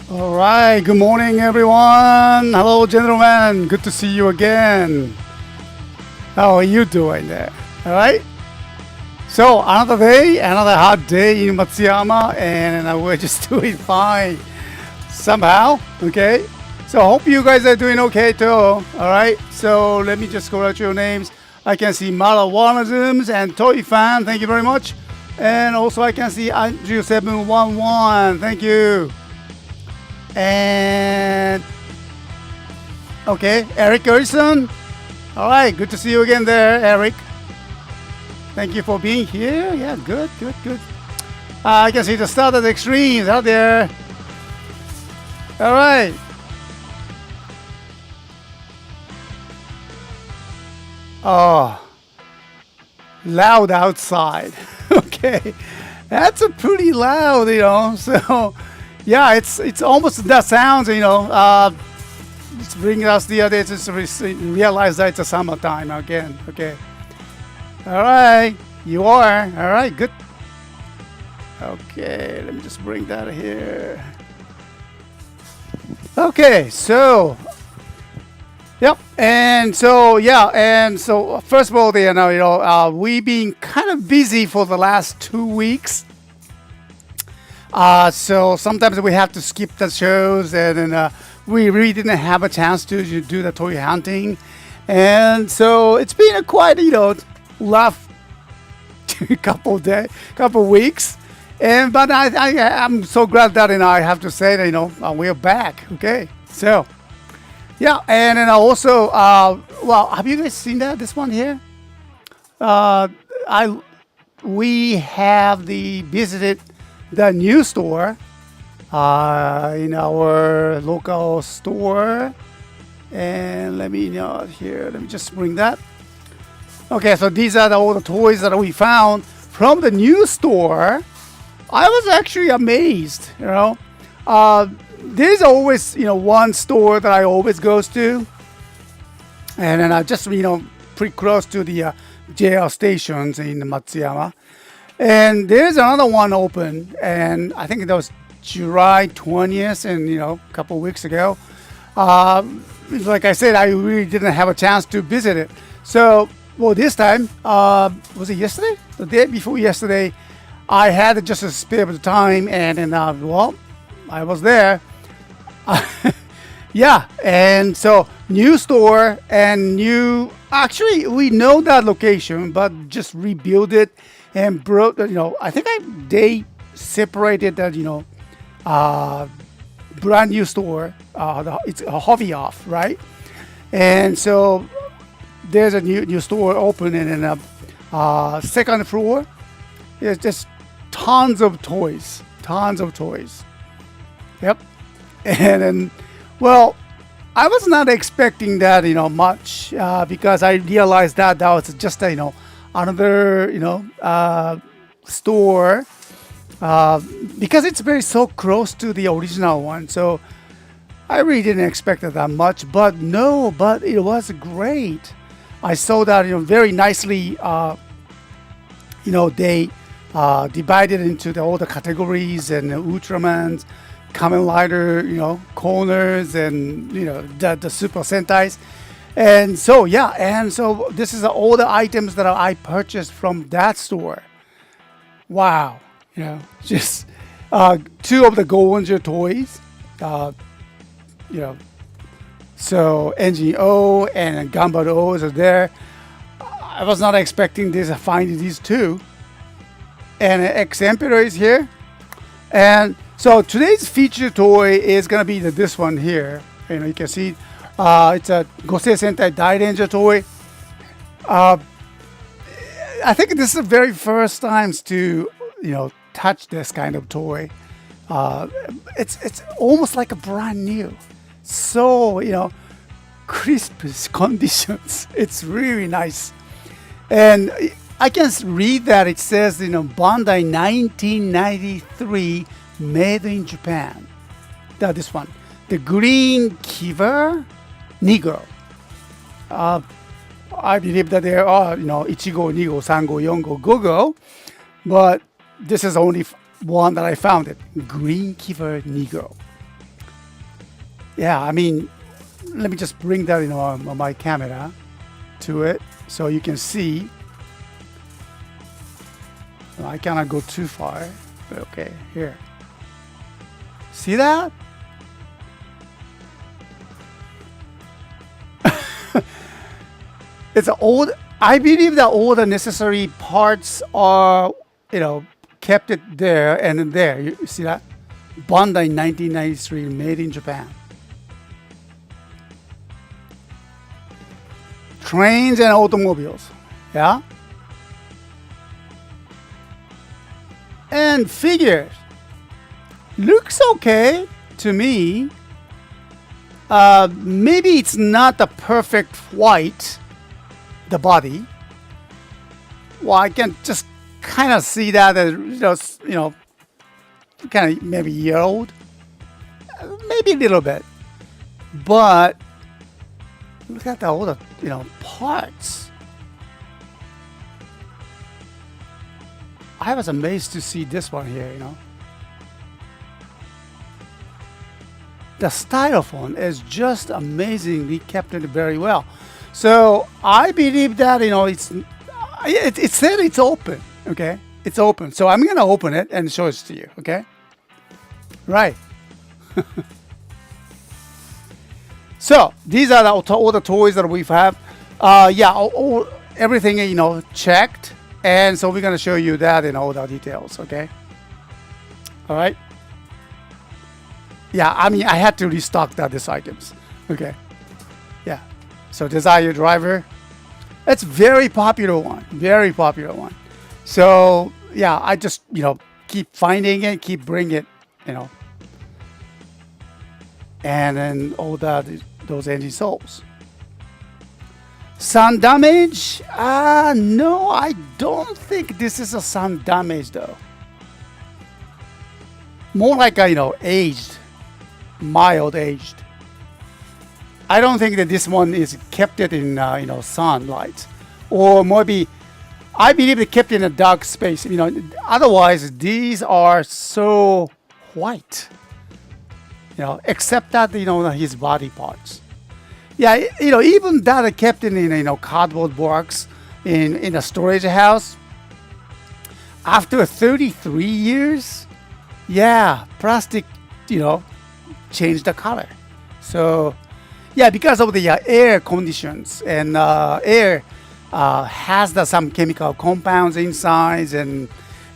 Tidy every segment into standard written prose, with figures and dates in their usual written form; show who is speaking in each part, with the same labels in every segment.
Speaker 1: All right, good morning, everyone. Hello, gentlemen. Good to see you again. How are you doing there? All right. So another day, another hot day in Matsuyama, and we're just doing fine somehow. Okay. So hope you guys are doing okay too. All right. So let me just go out your names. I can see Malawanisms and Toy Fan. Thank you very much. And also I can see Andrew711. Thank you. And okay, Eric Gerson. All right, good to see you again there, Eric. Thank you for being here. Yeah, good. I can see the start of the extremes out there. All right. Oh, loud outside. Okay, that's a pretty loud, So. Yeah, it's almost that sounds, it's bringing us the other to realize that it's a summertime again. Okay. All right, you are. All right, good. Okay, let me just bring that here. Okay, so. Yep, and so first of all, we've been kind of busy for the last 2 weeks. So sometimes we have to skip the shows, and then we really didn't have a chance to do the toy hunting, and so it's been a quite rough couple weeks, but I'm so glad that I have to say that we're back. Okay, so yeah, and then also have you guys seen this one here? We have visited the new store in our local store, and let me just bring that. Okay, so these are all the toys that we found from the new store. I was actually amazed. There's always one store that I always goes to, and then I just pretty close to the JR stations in Matsuyama. And there's another one open, and I think that was July 20th, and a couple of weeks ago. Like I said, I really didn't have a chance to visit it. So, this time, was it yesterday? The day before yesterday, I had just a spare bit of time, and then well, I was there. Yeah, and so new store and new. Actually, we know that location, but just rebuild it and brought. I think they separated that. Brand new store. It's a hobby off, right? And so there's a new store open, and then second floor. There's just tons of toys. Yep. And then, well, I was not expecting that, much because I realized that was just another, store because it's very so close to the original one. So I really didn't expect that much, but it was great. I saw that, very nicely, they divided into all the categories and Ultramans, Kamen Rider, corners, and the Super Sentais, and so this is all the items that I purchased from that store. Wow, just two of the Go-onger toys, so Engin-Oh and Gunbir-Oh is there. I was not expecting this. Finding these two, and X-Emperor is here, and so today's feature toy is gonna be this one here. You can see it's a Go-onger Sentai Dairanger toy. I think this is the very first times to touch this kind of toy. It's almost like a brand new. So crisp conditions. It's really nice, and I can read that it says Bandai 1993. Made in Japan. This one, the green Kiba Nigo. I believe that there are, Ichigo, Nigo, Sango, Yongo, Gogo, but this is only one that I found it. Green Kiba Nigo. Yeah, I mean, let me just bring that on my camera to it so you can see. I cannot go too far, but okay, here. See that? It's old. I believe that all the necessary parts are, kept it there and there. You see that? Bandai 1993, made in Japan. Trains and automobiles. Yeah? And figures. Looks okay to me. Maybe it's not the perfect white, the body. Well, I can just kind of see that as kind of maybe yellowed, maybe a little bit. But look at all the parts. I was amazed to see this one here. The styrofoam is just amazingly kept it very well. So I believe that it said it's open. Okay, it's open. So I'm gonna open it and show it to you. Okay, right. So these are all the toys that we have. Everything checked, and so we're gonna show you that in all the details. Okay. All right. Yeah, I mean, I had to restock these items. Okay. Yeah. So Desire Driver. It's very popular one. Very popular one. So yeah, I just keep finding it, keep bringing it, and then all those engine souls. Sun damage? No, I don't think this is a sun damage though. More like a aged, mild aged. I don't think that this one is kept it in sunlight, or maybe I believe they kept it in a dark space. Otherwise these are so white. Except that his body parts. Yeah, even that are kept in cardboard box in a storage house. after 33 years, yeah, plastic, changed the color. So, yeah, because of the air conditions and air has some chemical compounds inside, and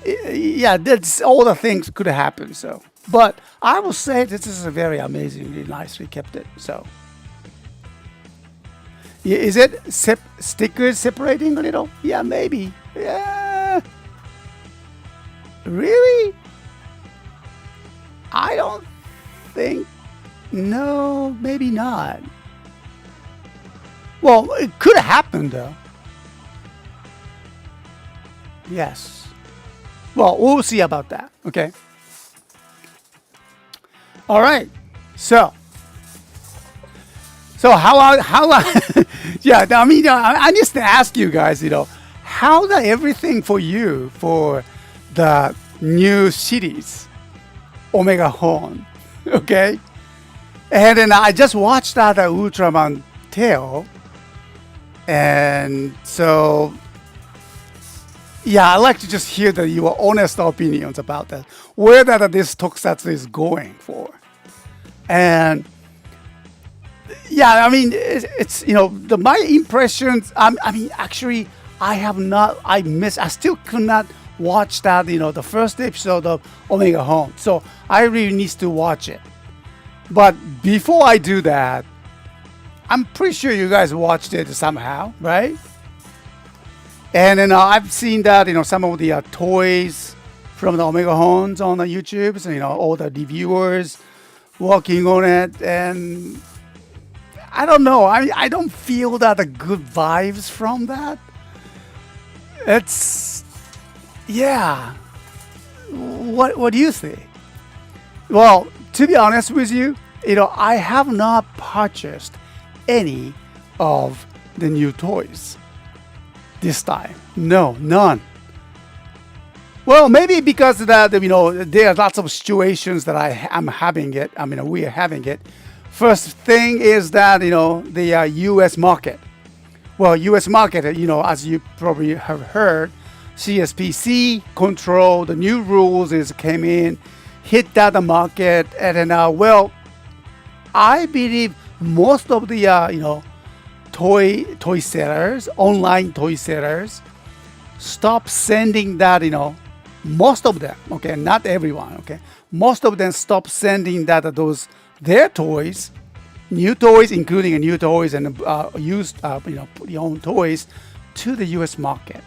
Speaker 1: yeah, that's all the things could happen. So, but I will say this is a very amazingly nicely kept it. So, is it stickers separating a little? Yeah, maybe. Yeah, really? I don't think. No, maybe not. Well, it could happen though. Yes. Well, we'll see about that. Okay. All right. So how yeah, I mean, I need to ask you guys, how the everything for you for the new series, Omega Horn, okay? And then I just watched that Ultraman Tale, and so yeah, I'd like to just hear your honest opinions about that, where that this tokusatsu is going for, and yeah, I mean it's my impressions. I mean actually I still could not watch that the first episode of Omega Horn, so I really need to watch it. But before I do that, I'm pretty sure you guys watched it somehow, right? And then I've seen that, some of the toys from the Omega Horns on the YouTube, so, all the reviewers working on it. And I don't know. I don't feel that the good vibes from that. It's, yeah. What do you think? Well, to be honest with you, I have not purchased any of the new toys this time. No, none. Well, maybe because that there are lots of situations that I'm having it. I mean, we are having it. First thing is that the U.S. market. Well, U.S. market, as you probably have heard, CSPC control the new rules came in, hit that market, and then I believe most of the toy sellers, online toy sellers, stop sending that, most of them, okay, not everyone, okay, most of them stop sending their toys, new toys, including new toys and used, pre-owned toys to the U.S. market.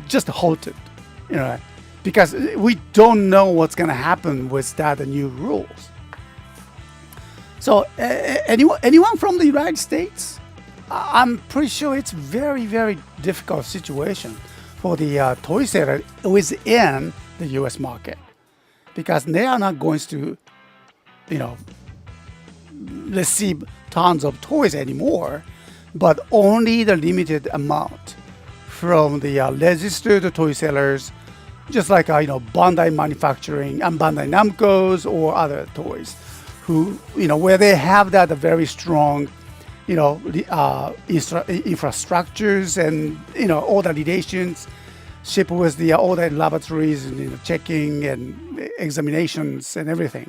Speaker 1: Just halted, because we don't know what's going to happen with that new rules. So anyone from the United States? I'm pretty sure it's very, very difficult situation for the toy seller within the U.S. market, because they are not going to, receive tons of toys anymore, but only the limited amount from the registered toy sellers, just like Bandai Manufacturing and Bandai Namco's or other toys, who where they have that very strong infrastructures and all the relations ship with all the laboratories and checking and examinations and everything.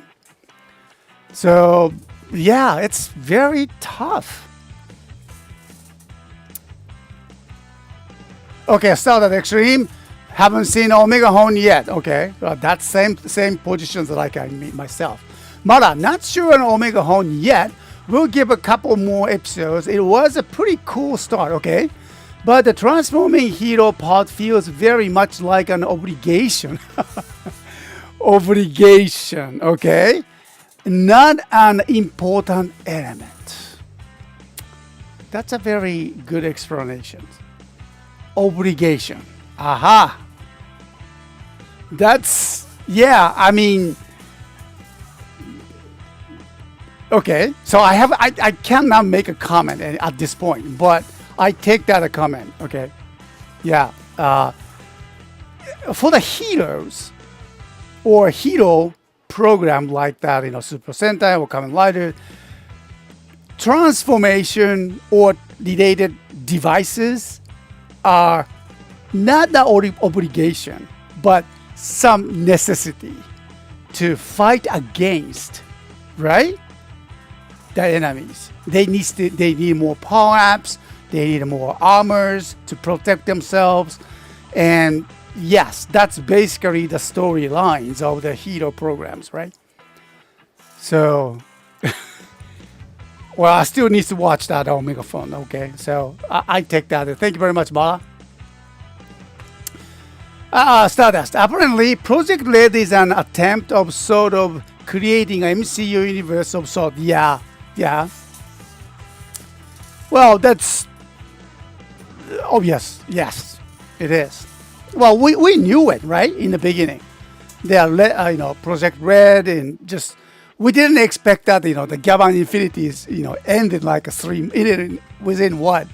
Speaker 1: So yeah, it's very tough. Okay, start at extreme. Haven't seen Omega Horn yet. Okay, that's same positions like I meet myself. Mara, not sure on Omega Horn yet. We'll give a couple more episodes. It was a pretty cool start, okay? But the transforming hero part feels very much like an obligation. Obligation, okay? Not an important element. That's a very good explanation. Obligation. Aha. That's, yeah, I mean, okay, so I cannot make a comment at this point, but I take that a comment, okay? Yeah. For the heroes or hero program like that, Super Sentai or Kamen Rider, transformation or related devices are not the obligation, but some necessity to fight against, right? The enemies. They need more power-ups, they need more armors to protect themselves. And yes, that's basically the storylines of the hero programs, right? So, well, I still need to watch that Omega phone, okay? So, I take that. Thank you very much, Mala. Stardust. Apparently, Project Red is an attempt of sort of creating an MCU universe of sort. Yeah. Well, that's obvious. Yes, it is. Well, we knew it, right, in the beginning. They are, Project Red, and just we didn't expect that, the Gavan Infinities, ended like within what,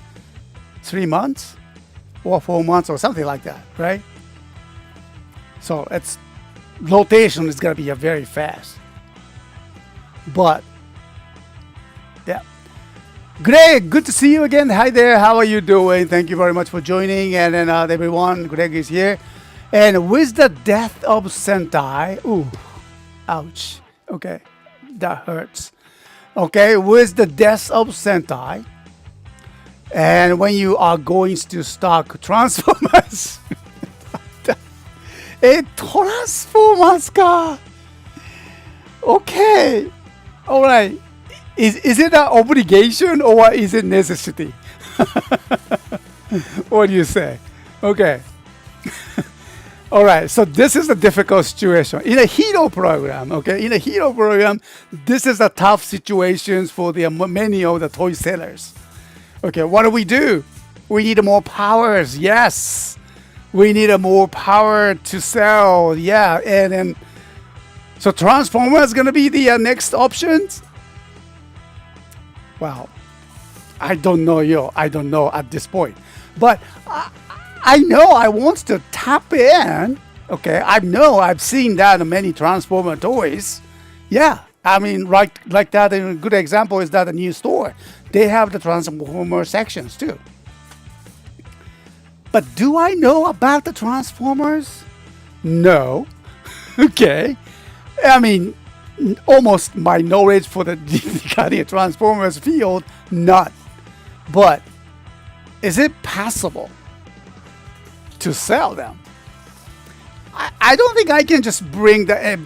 Speaker 1: 3 months or 4 months or something like that, right? So it's rotation is gonna be very fast. But yeah. Greg, good to see you again. Hi there. How are you doing? Thank you very much for joining. And then everyone, Greg is here. And with the death of Sentai, ooh, ouch. Okay, that hurts. Okay, with the death of Sentai, and when you are going to stock Transformers, Transformers ka. Okay, all right. Is it an obligation or is it necessity? What do you say? Okay. All right. So this is a difficult situation in a hero program. Okay, in a hero program, this is a tough situation for the many of the toy sellers. Okay, what do? We need more powers. Yes, we need more power to sell. Yeah, and then so Transformers is gonna be the next options. Well, I don't know, I don't know at this point. But I know I want to tap in. Okay, I know I've seen that in many Transformer toys. Yeah, I mean, like that. A good example is that a new store. They have the Transformer sections too. But do I know about the Transformers? No. Okay. I mean, almost my knowledge for the Transformers field, not. But is it possible to sell them? I don't think I can just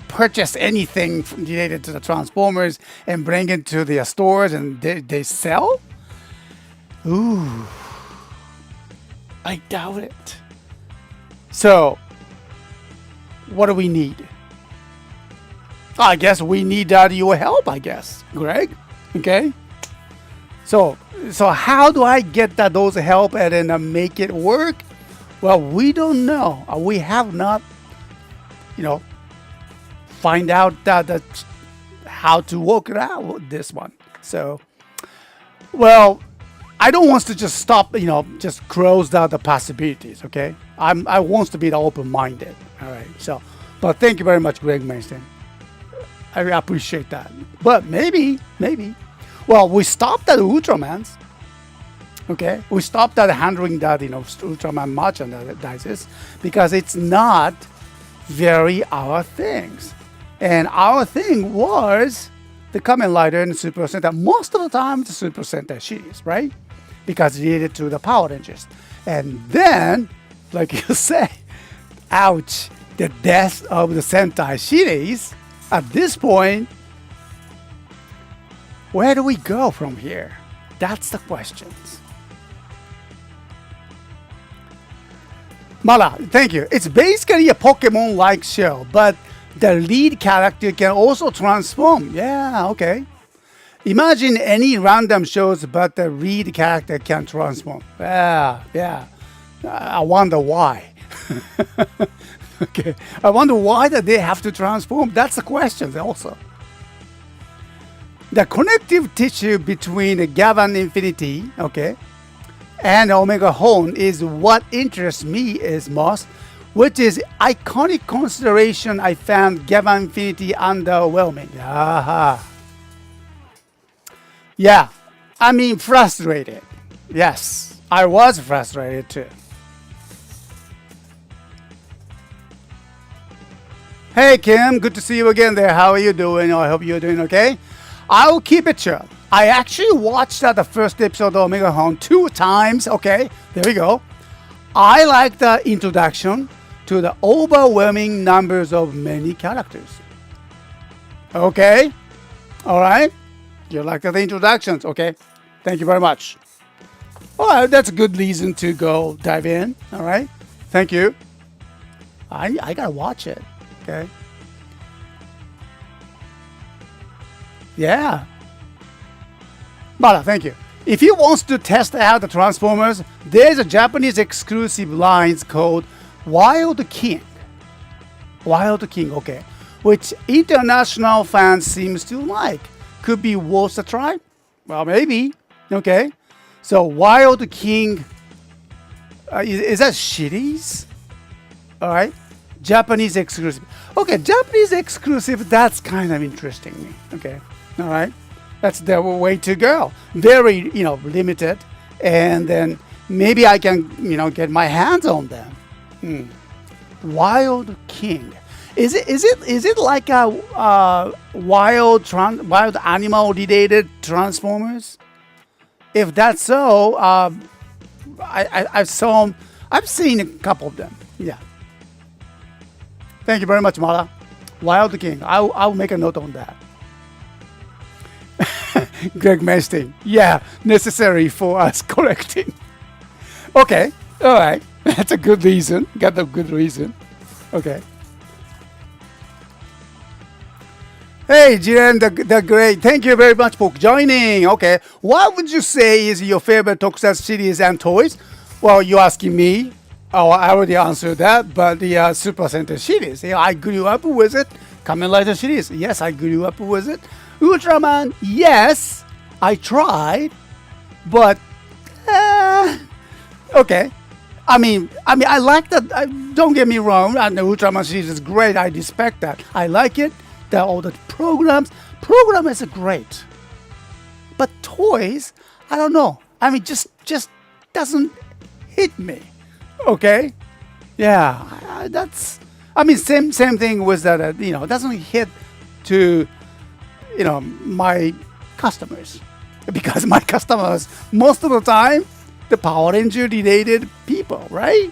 Speaker 1: purchase anything related to the Transformers and bring it to the stores and they sell? Ooh, I doubt it. So, what do we need? I guess we need your help, I guess, Greg. Okay. So how do I get those help and then make it work? Well, we don't know. We have not, find out that how to work it out with this one. So, well, I don't want to just stop, just close down the possibilities. Okay. I want to be open-minded. All right. So, but thank you very much, Greg Mason. I appreciate that. But maybe. Well, we stopped at Ultramans. Okay? We stopped at handling that, Ultraman merchandises because it's not very our things. And our thing was the Kamen Rider and Super Sentai. Most of the time, the Super Sentai series, right? Because related to the Power Rangers. And then, like you say, ouch, the death of the Sentai series. At this point, where do we go from here? That's the questions. Mala, thank you. It's basically a Pokemon-like show, but the lead character can also transform. Yeah, okay. Imagine any random shows, but the lead character can transform. Yeah. I wonder why. Okay, I wonder why that they have to transform. That's the question also. The connective tissue between the Gavan Infinity, okay, and Omega Horn is what interests me is most, which is iconic consideration. I found Gavan Infinity underwhelming. Aha. Yeah, I mean frustrated. Yes, I was frustrated too. Hey Kim, good to see you again there. How are you doing? I hope you're doing okay. I'll keep it short. I actually watched the first episode of Omega Home 2 times. Okay, there we go. I like the introduction to the overwhelming numbers of many characters. Okay, all right. You like the introductions? Okay, thank you very much. All right, that's a good reason to go dive in. All right, thank you. I gotta watch it. Okay. Yeah. Mara, thank you. If you want to test out the Transformers, there's a Japanese exclusive lines called Wild King. Wild King, okay. Which international fans seems to like. Could be worth a try? Well, maybe. Okay. So Wild King, is that series? All right. Japanese exclusive. Okay, Japanese exclusive, that's kind of interesting me. Okay, all right. That's the way to go. Very, limited. And then maybe I can, get my hands on them. Wild King. Is it like a wild animal related Transformers? If that's so, I've seen a couple of them. Yeah. Thank you very much, Mara. Wild King. I'll make a note on that. Greg Mesting. Yeah, necessary for us collecting. Okay. All right. That's a good reason. Got a good reason. Okay. Hey, Jiren, the great. Thank you very much for joining. Okay. What would you say is your favorite tokusatsu series and toys? Well, you're asking me. Oh, I already answered that, but the Super Sentai series. I grew up with it. Kamen Rider series. Yes, I grew up with it. Ultraman. Yes, I tried, but okay. I mean, I like that. Don't get me wrong. And the Ultraman series is great. I respect that. I like it. All the program is great, but toys, I don't know. I mean, just doesn't hit me. Okay, yeah, that's. I mean, same thing with that. Doesn't hit to, my customers, because my customers most of the time the Power Ranger related people, right?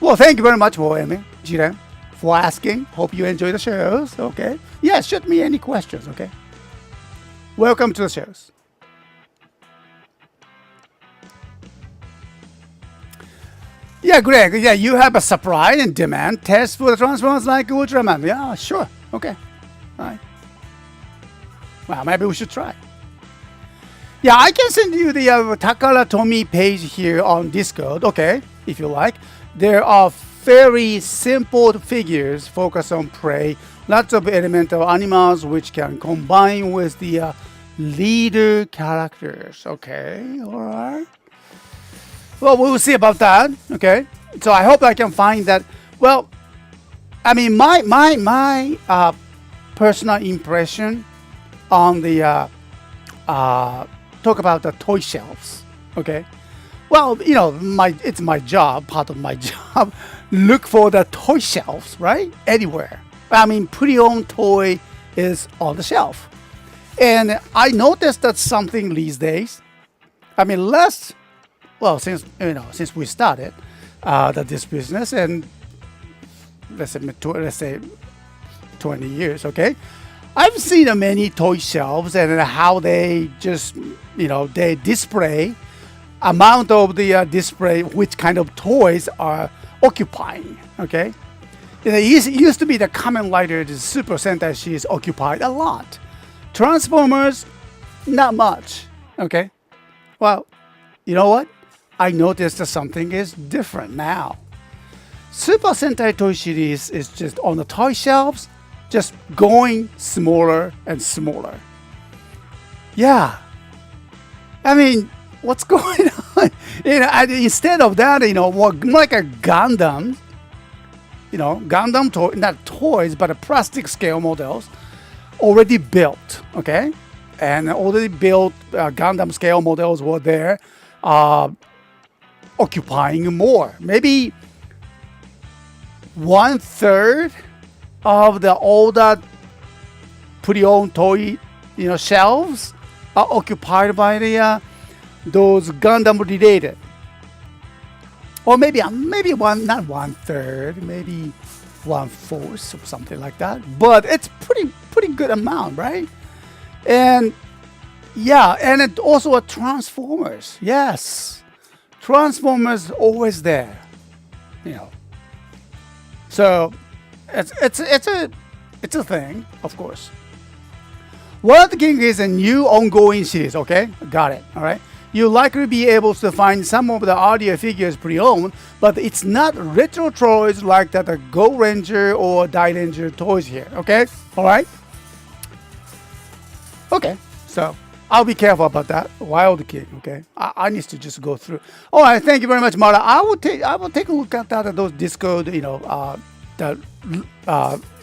Speaker 1: Well, thank you very much for Jiren, for asking. Hope you enjoy the shows. Okay, yeah, shoot me any questions. Okay, welcome to the shows. Yeah, Greg. Yeah, you have a supply and demand test for the Transformers like Ultraman. Yeah, sure. Okay. All right. Well, maybe we should try. Yeah, I can send you the Takara Tomy page here on Discord. Okay, if you like. There are very simple figures focused on prey. Lots of elemental animals which can combine with the leader characters. Okay, all right. Well, we'll see about that. Okay, so I hope I can find that. Well, I mean, my personal impression on the talk about the toy shelves. Okay, well, it's my job, part of my job. Look for the toy shelves, right? Anywhere. I mean, pre-owned toy is on the shelf, and I noticed that something these days. I mean, since we started this business, and let's say 20 years, okay, I've seen many toy shelves and how they just they display amount of the display which kind of toys are occupying. Okay, it used to be the Kamen Rider, the Super Sentai series occupied a lot. Transformers, not much. Okay, well, you know what? I noticed that something is different now. Super Sentai toy series is just on the toy shelves, just going smaller and smaller. Yeah. I mean, what's going on? And instead of that, more like a Gundam, Gundam toy, not toys, but plastic scale models already built, okay? And already built Gundam scale models were there. Occupying more. Maybe 1/3 of the older pre-owned toy, shelves are occupied by the those Gundam related, or maybe not 1/3, maybe 1/4 or something like that. But it's pretty good amount, right? And yeah, and it also a Transformers. Yes, Transformers always there, So it's a thing, of course. World King is a new ongoing series. Okay, got it. All right. You'll likely be able to find some of the audio figures pre-owned, but it's not retro toys like that the Go-onger or Dairanger toys here. Okay, all right. Okay, so I'll be careful about that. Wild King. Okay, I need to just go through. All right, thank you very much, Mara. I will take a look at that those Discord, the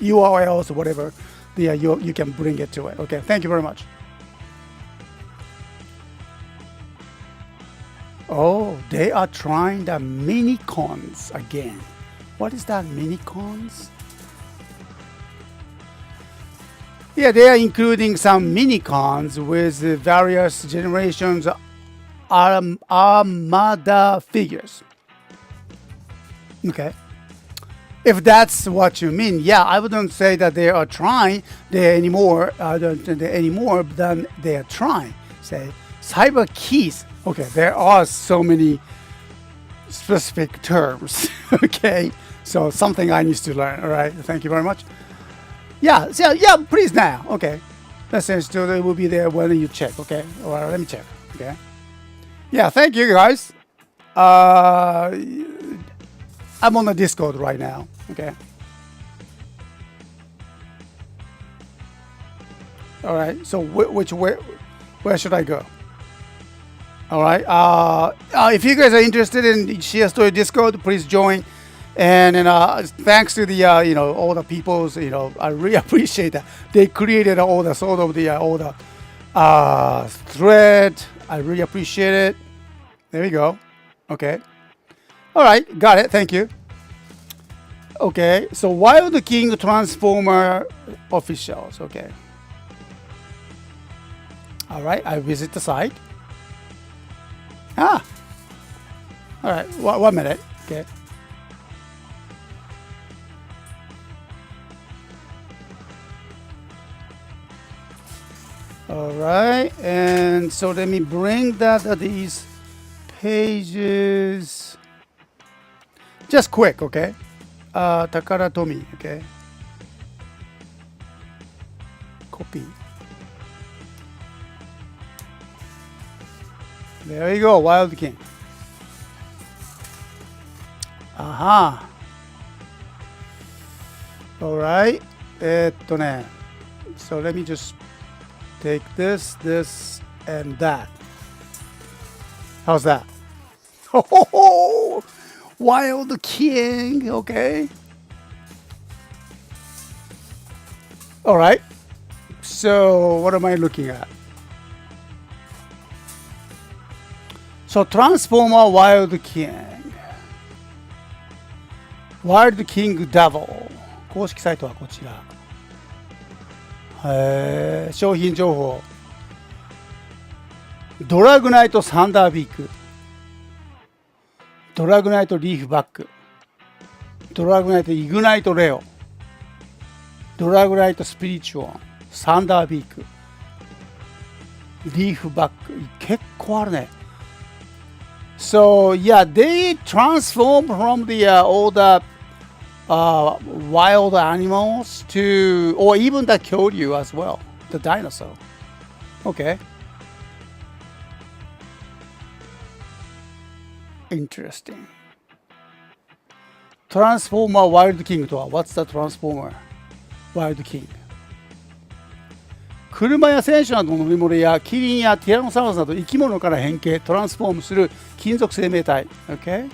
Speaker 1: URLs or whatever. You can bring it to it. Okay, thank you very much. Oh, they are trying the mini cons again. What is that, mini cons? Yeah, they are including some mini cons with various generations Armada figures. Okay. If that's what you mean, yeah, I wouldn't say that they are trying anymore than they are trying. Say, cyber keys. Okay, there are so many specific terms. Okay, so something I need to learn. All right, thank you very much. Yeah, so yeah, please now. Okay, that says it will be there when you check. Okay, all right, let me check. Okay, yeah, thank you guys. I'm on the Discord right now. Okay. All right. So where should I go? All right. If you guys are interested in CSTOYS Discord, please join. And thanks to the all the people's I really appreciate that they created all the sort of the thread. I really appreciate it. There we go. Okay. All right. Got it. Thank you. Okay, so Wild King Transformer officials. Okay. All right, I visit the site. Ah. All right, 1 minute. Okay. All right, and so let me bring these pages. Just quick, okay. Takara Tomi, okay. Copy. There you go, Wild King. Aha. All right. So let me just take this, and that. How's that? Oh, Wild King, okay. All right. So what am I looking at? So Transformer Wild King. Wild King Devil. 公式サイトはこちら。商品情報。ドラグナイトサンダービーク。ドラグナイトリーフバック、ドラグナイトイグナイトレオ、ドラグナイトスピリチュアル、サンダービーク、リーフバック、結構あるね。So yeah, they transform from the all the wild animals to, or even the Kyoryu as well, the dinosaur. Okay. Interesting. Transformer Wild King とは What's the Transformer Wild King? 車や戦車などの乗り物やキリンやティラノサウルスなど生き物から変形トランスフォームする金属生命体。Okay?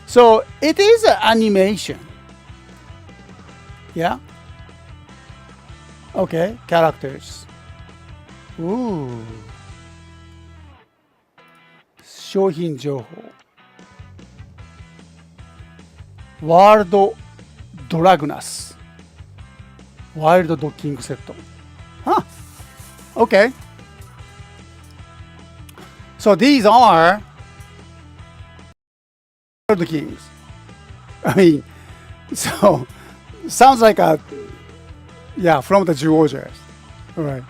Speaker 1: So it is an animation. Yeah? Okay, characters. Ooh. 商品情報。ワールドドラグナス。ワイルドドッキングセット。Huh. Okay. So these are the kings. I mean, so sounds like a from the Go-onger. All right.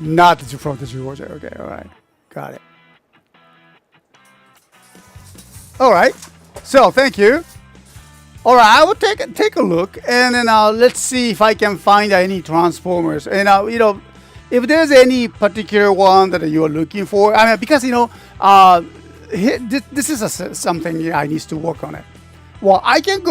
Speaker 1: Not from the Go-onger. Okay. All right. Got it. All right. So thank you. All right, I will take a look, and then let's see if I can find any transformers. And if there's any particular one that you are looking for, I mean, because this is something I need to work on it. Well, I can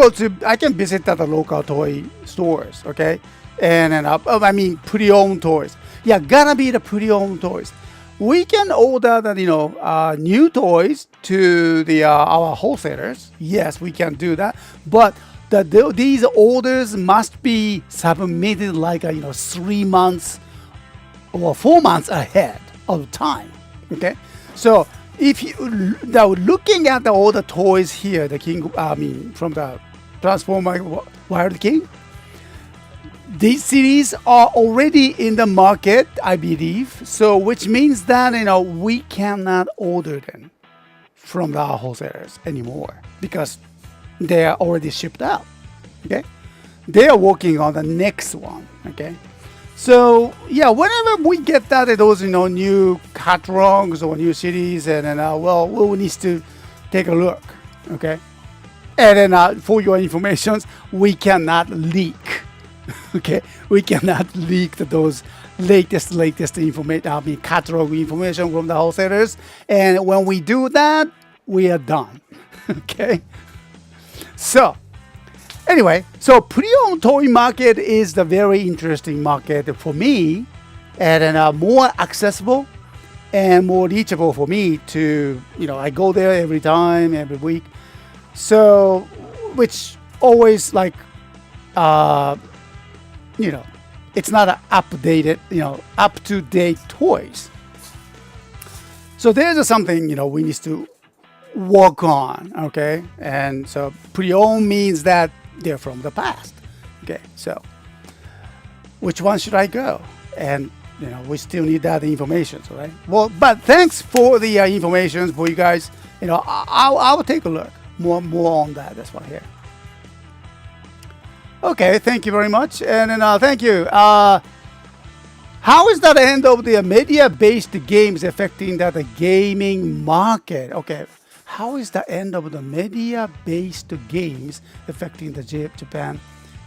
Speaker 1: visit at the local toy stores, okay, and then I mean pre-owned toys. Yeah, gotta be the pre-owned toys. We can order the new toys to our wholesalers. Yes, we can do that. But these orders must be submitted like 3 months or 4 months ahead of time. Okay, so if you now looking at all the toys here, the king, from the Transformer Wild King. These series are already in the market, I believe. So, which means that we cannot order them from the wholesalers anymore because they are already shipped out. Okay, they are working on the next one. Okay, so yeah, whenever we get those new catalogs or new series, and then we'll need to take a look. Okay, and then for your information, we cannot leak. Okay, we cannot leak those latest information, catalog information from the wholesalers. And when we do that, we are done. Okay. So, anyway, so pre-owned toy market is the very interesting market for me, and then more accessible and more reachable for me to, I go there every week. So, which always it's not an up-to-date toys. So there's something, we need to work on, okay? And so pre-owned means that they're from the past, okay? So which one should I go? And, we still need that information, right? Well, but thanks for the information for you guys. I will take a look more on that. That's why here. Okay, thank you very much. And then thank you. How is that end of the media-based games affecting the gaming market? Okay, how is the end of the media-based games affecting the Japan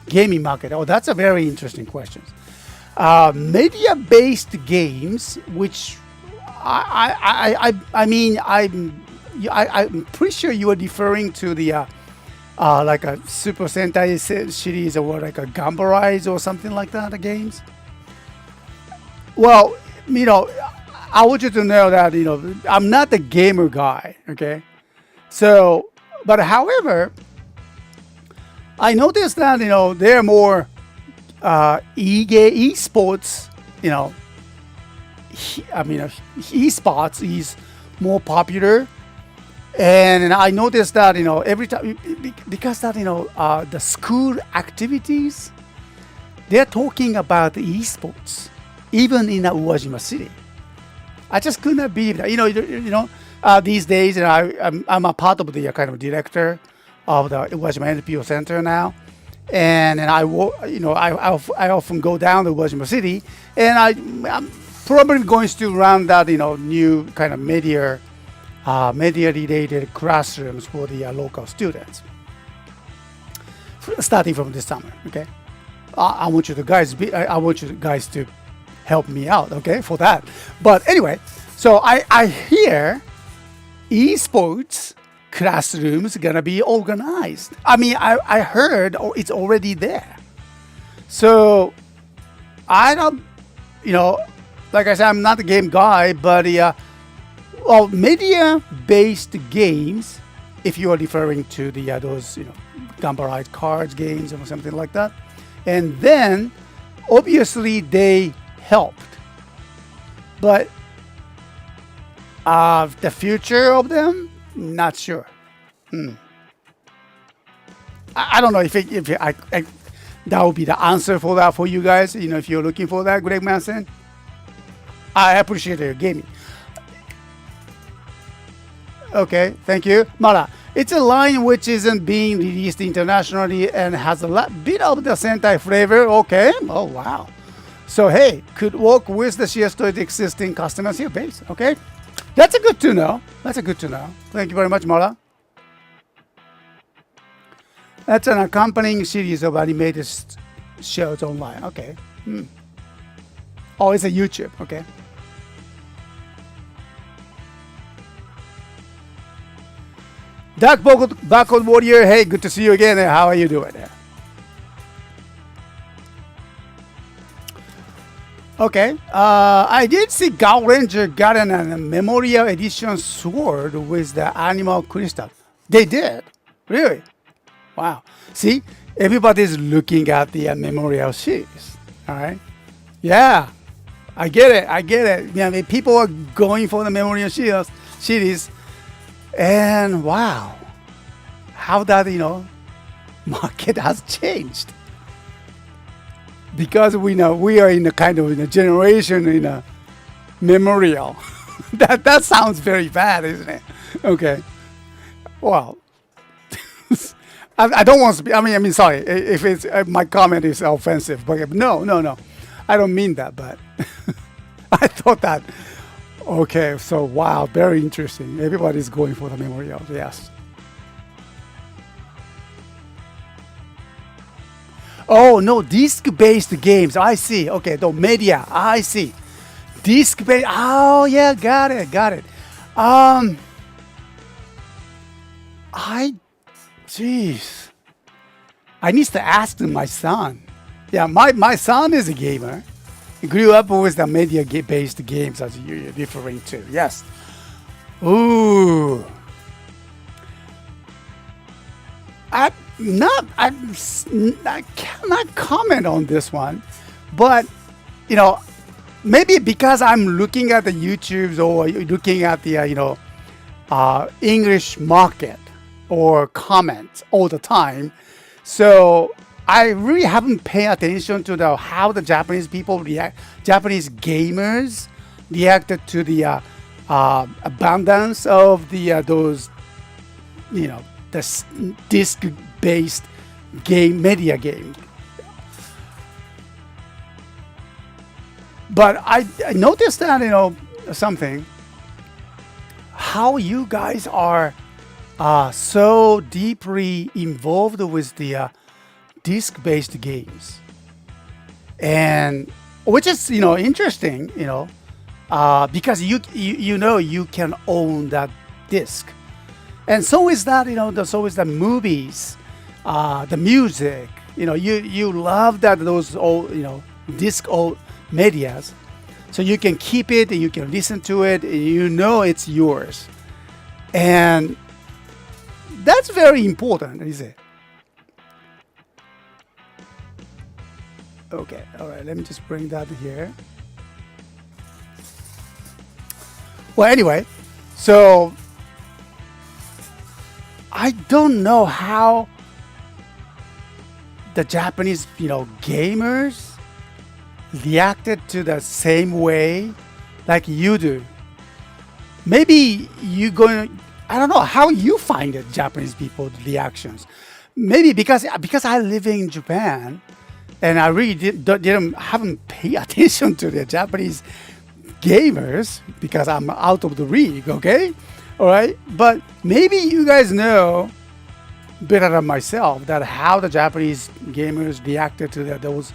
Speaker 1: gaming market? Oh, that's a very interesting question. Media-based games, which I'm pretty sure you are referring to the like a Super Sentai series or like a Gunbir-Oh or something like that, the games. Well, I want you to know that, I'm not the gamer guy, okay? So, but however, I noticed that, there are more esports, esports is more popular. And I noticed that, every time, because that, the school activities, they're talking about the esports, even in Uwajima City. I just could not believe that. These days, I'm a part of the kind of director of the Uwajima NPO Center now. And I often go down to Uwajima City, and I'm probably going to run that, new kind of media-related classrooms for the local students, starting from this summer. Okay, I want you guys to help me out. Okay, for that. But anyway, so I hear esports classrooms gonna be organized. I heard it's already there. So I don't, like I said, I'm not a game guy, but media-based games, if you are referring to those Gunbir-Oh cards games or something like that, and then obviously they helped, but the future of them, not sure. I don't know if that would be the answer for that for you guys. If you're looking for that, Greg Manson. I appreciate your gaming. Okay, thank you, Mara. It's a line which isn't being released internationally and has a bit of the Sentai flavor. Okay, oh wow. So hey, could work with the CSTOYS existing customers here base. Okay, that's a good to know. Thank you very much, Mara. That's an accompanying series of animated shows online. Okay. Oh, it's a YouTube. Okay. Dark Barcode Warrior, hey, good to see you again. How are you doing? Okay, I did see Dairanger got a Memorial Edition sword with the animal crystal. They did? Really? Wow. See, everybody's looking at the Memorial series. All right? Yeah, I get it. Yeah, people are going for the Memorial series. And wow, how that market has changed, because we know we are in a kind of generation in a memorial. that sounds very bad, isn't it? Okay, well, I don't want to be. I mean, sorry if it's my comment is offensive, but no, I don't mean that. But I thought that. Okay, so wow, very interesting. Everybody's going for the memorial, yes. Oh no, disc-based games. I see. Okay, the media. I see. Disc-based. Oh yeah, got it. Jeez. I need to ask my son. Yeah, my son is a gamer. He grew up with the media-based games, as you're referring to. Yes. Ooh. I cannot comment on this one, but maybe because I'm looking at the YouTubes or looking at the English market or comments all the time, so I really haven't paid attention to how the Japanese people Japanese gamers reacted to the abundance of those, the disc-based media game. But I noticed that something, how you guys are so deeply involved with the disc-based games, and which is interesting, because you can own that disc, and so is that so is the movies, the music, you love that those old disc old medias, so you can keep it and you can listen to it, and it's yours, and that's very important, is it? Okay, all right, let me just bring that here. Well, anyway, so I don't know how the Japanese, gamers reacted to the same way like you do. Maybe I don't know how you find it, Japanese people's reactions. Maybe because I live in Japan, and I really haven't paid attention to the Japanese gamers because I'm out of the league, okay? All right? But maybe you guys know better than myself that how the Japanese gamers reacted to those,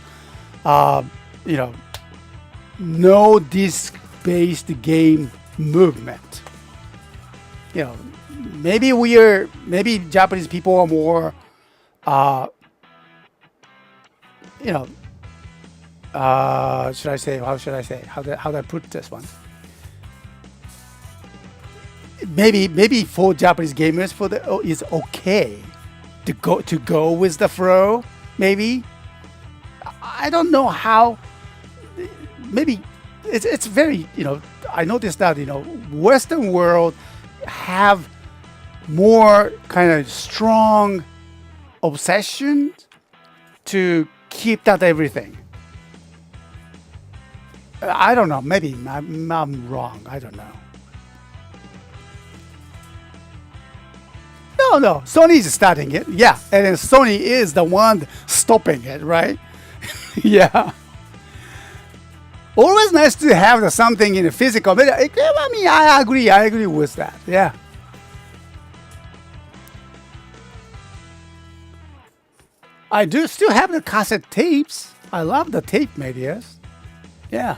Speaker 1: no disc-based game movement. Maybe Japanese people are more, how should I say? How do I put this one? Maybe for Japanese gamers, it's okay to go with the flow. Maybe I don't know how. Maybe it's very I noticed that Western world have more kind of strong obsession to keep that everything. I don't know. Maybe I'm wrong. I don't know. No. Sony is starting it. Yeah. And then Sony is the one stopping it, right? Yeah. Always nice to have something in the physical. But I mean, I agree with that. Yeah. I do still have the cassette tapes. I love the tape medias. Yeah.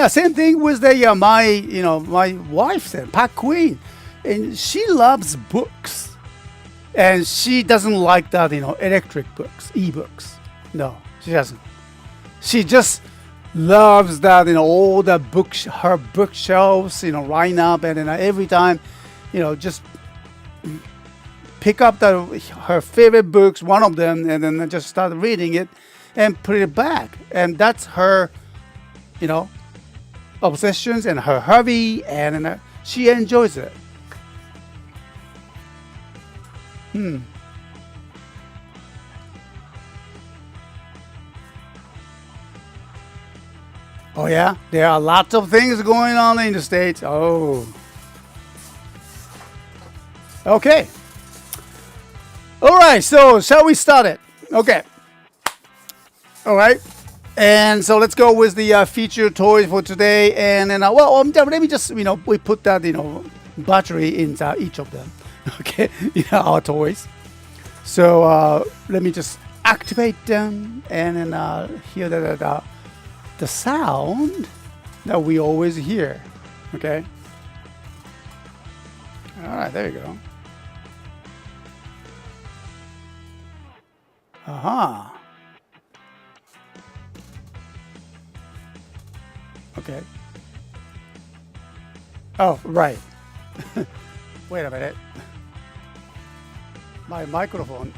Speaker 1: Same thing with the my wife said, Pat Queen, and she loves books, and she doesn't like that electric books, e-books. No, she doesn't. She just loves that all the books, her bookshelves line up, and then every time just pick up her favorite books, one of them, and then just start reading it and put it back, and that's her obsessions and her hobby, and she enjoys it. Oh yeah, there are lots of things going on in the States. Oh. Okay. All right, so shall we start it? Okay. All right. And so let's go with the featured toys for today. And then, let me just, we put that, battery in each of them. Okay, our toys. So let me just activate them and then hear the sound that we always hear. Okay. All right, there you go. Aha. Okay. Oh, right. Wait a minute. My microphone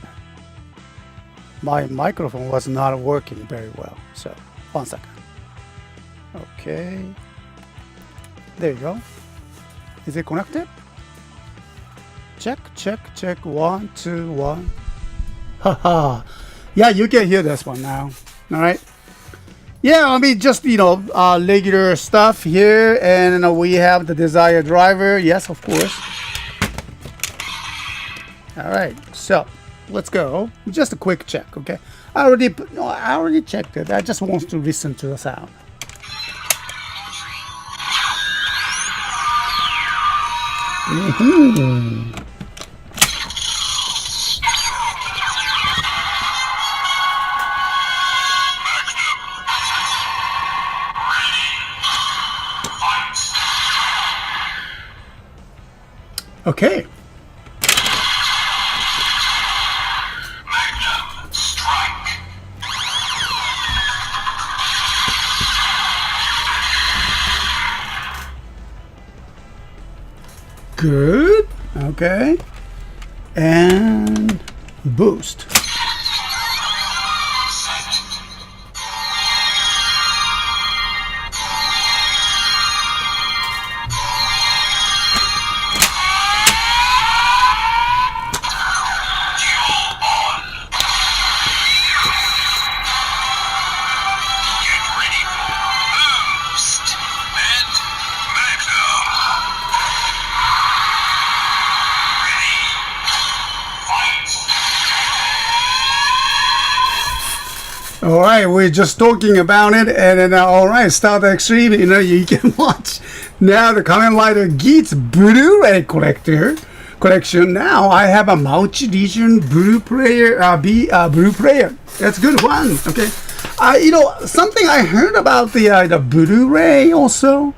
Speaker 1: was not working very well. So, 1 second. Okay. There you go. Is it connected? Check. 1, 2, 1. Haha. Yeah, you can hear this one now. All right. Yeah, I mean, just, regular stuff here. And we have the desired driver. Yes, of course. All right. So, let's go. Just a quick check, okay? I already checked it. I just want to listen to the sound. Okay. Good. Okay. And boost. All right, we're just talking about it, and then all right, Star Trek Extreme. You can watch now the Kamen Rider Geats Blu-ray collection. Now I have a multi-region Blu-player. Blu-player. That's a good one. Okay, something I heard about the Blu-ray also.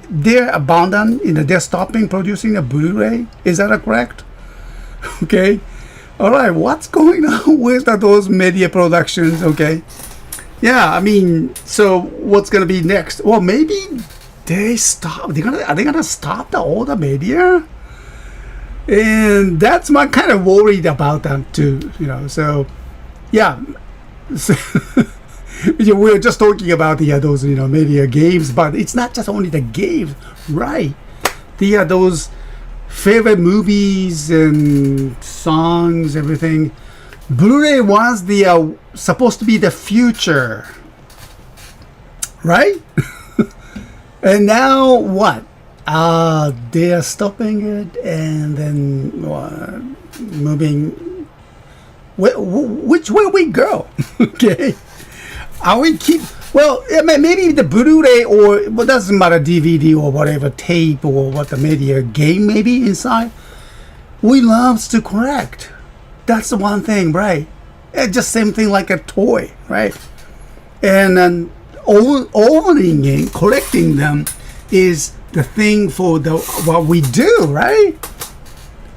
Speaker 1: They're abandoned. They're stopping producing a Blu-ray. Is that correct? Okay. All right, what's going on with those media productions? Okay, yeah, I mean, so what's gonna be next? Well, maybe they stop. Are they gonna stop all the media? And that's my kind of worried about them too. So yeah, so we're just talking about those media games, but it's not just only the games, right? Those favorite movies and songs, everything. Blu-ray was the supposed to be the future, right? And now what? They are stopping it and then moving. Which way we go? Okay, are we keep? Well, maybe the Blu-ray or it doesn't matter, DVD or whatever, tape or what the media, game maybe inside. We loves to collect. That's the one thing, right? It's just same thing like a toy, right? And then owning and collecting them is the thing for what we do, right?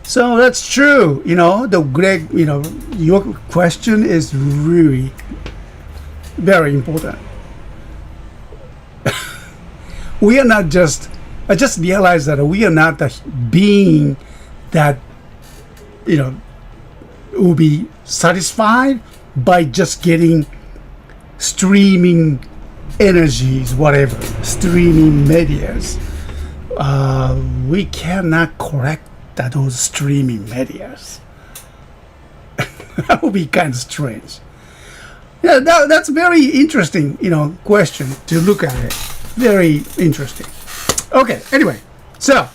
Speaker 1: So that's true. Greg, your question is really very important. We are not just, I just realized that we are not the being that, will be satisfied by just getting streaming energies, whatever, streaming medias. We cannot collect those streaming medias. That would be kind of strange. Yeah, that's very interesting, question to look at it. Very interesting. Okay, anyway, so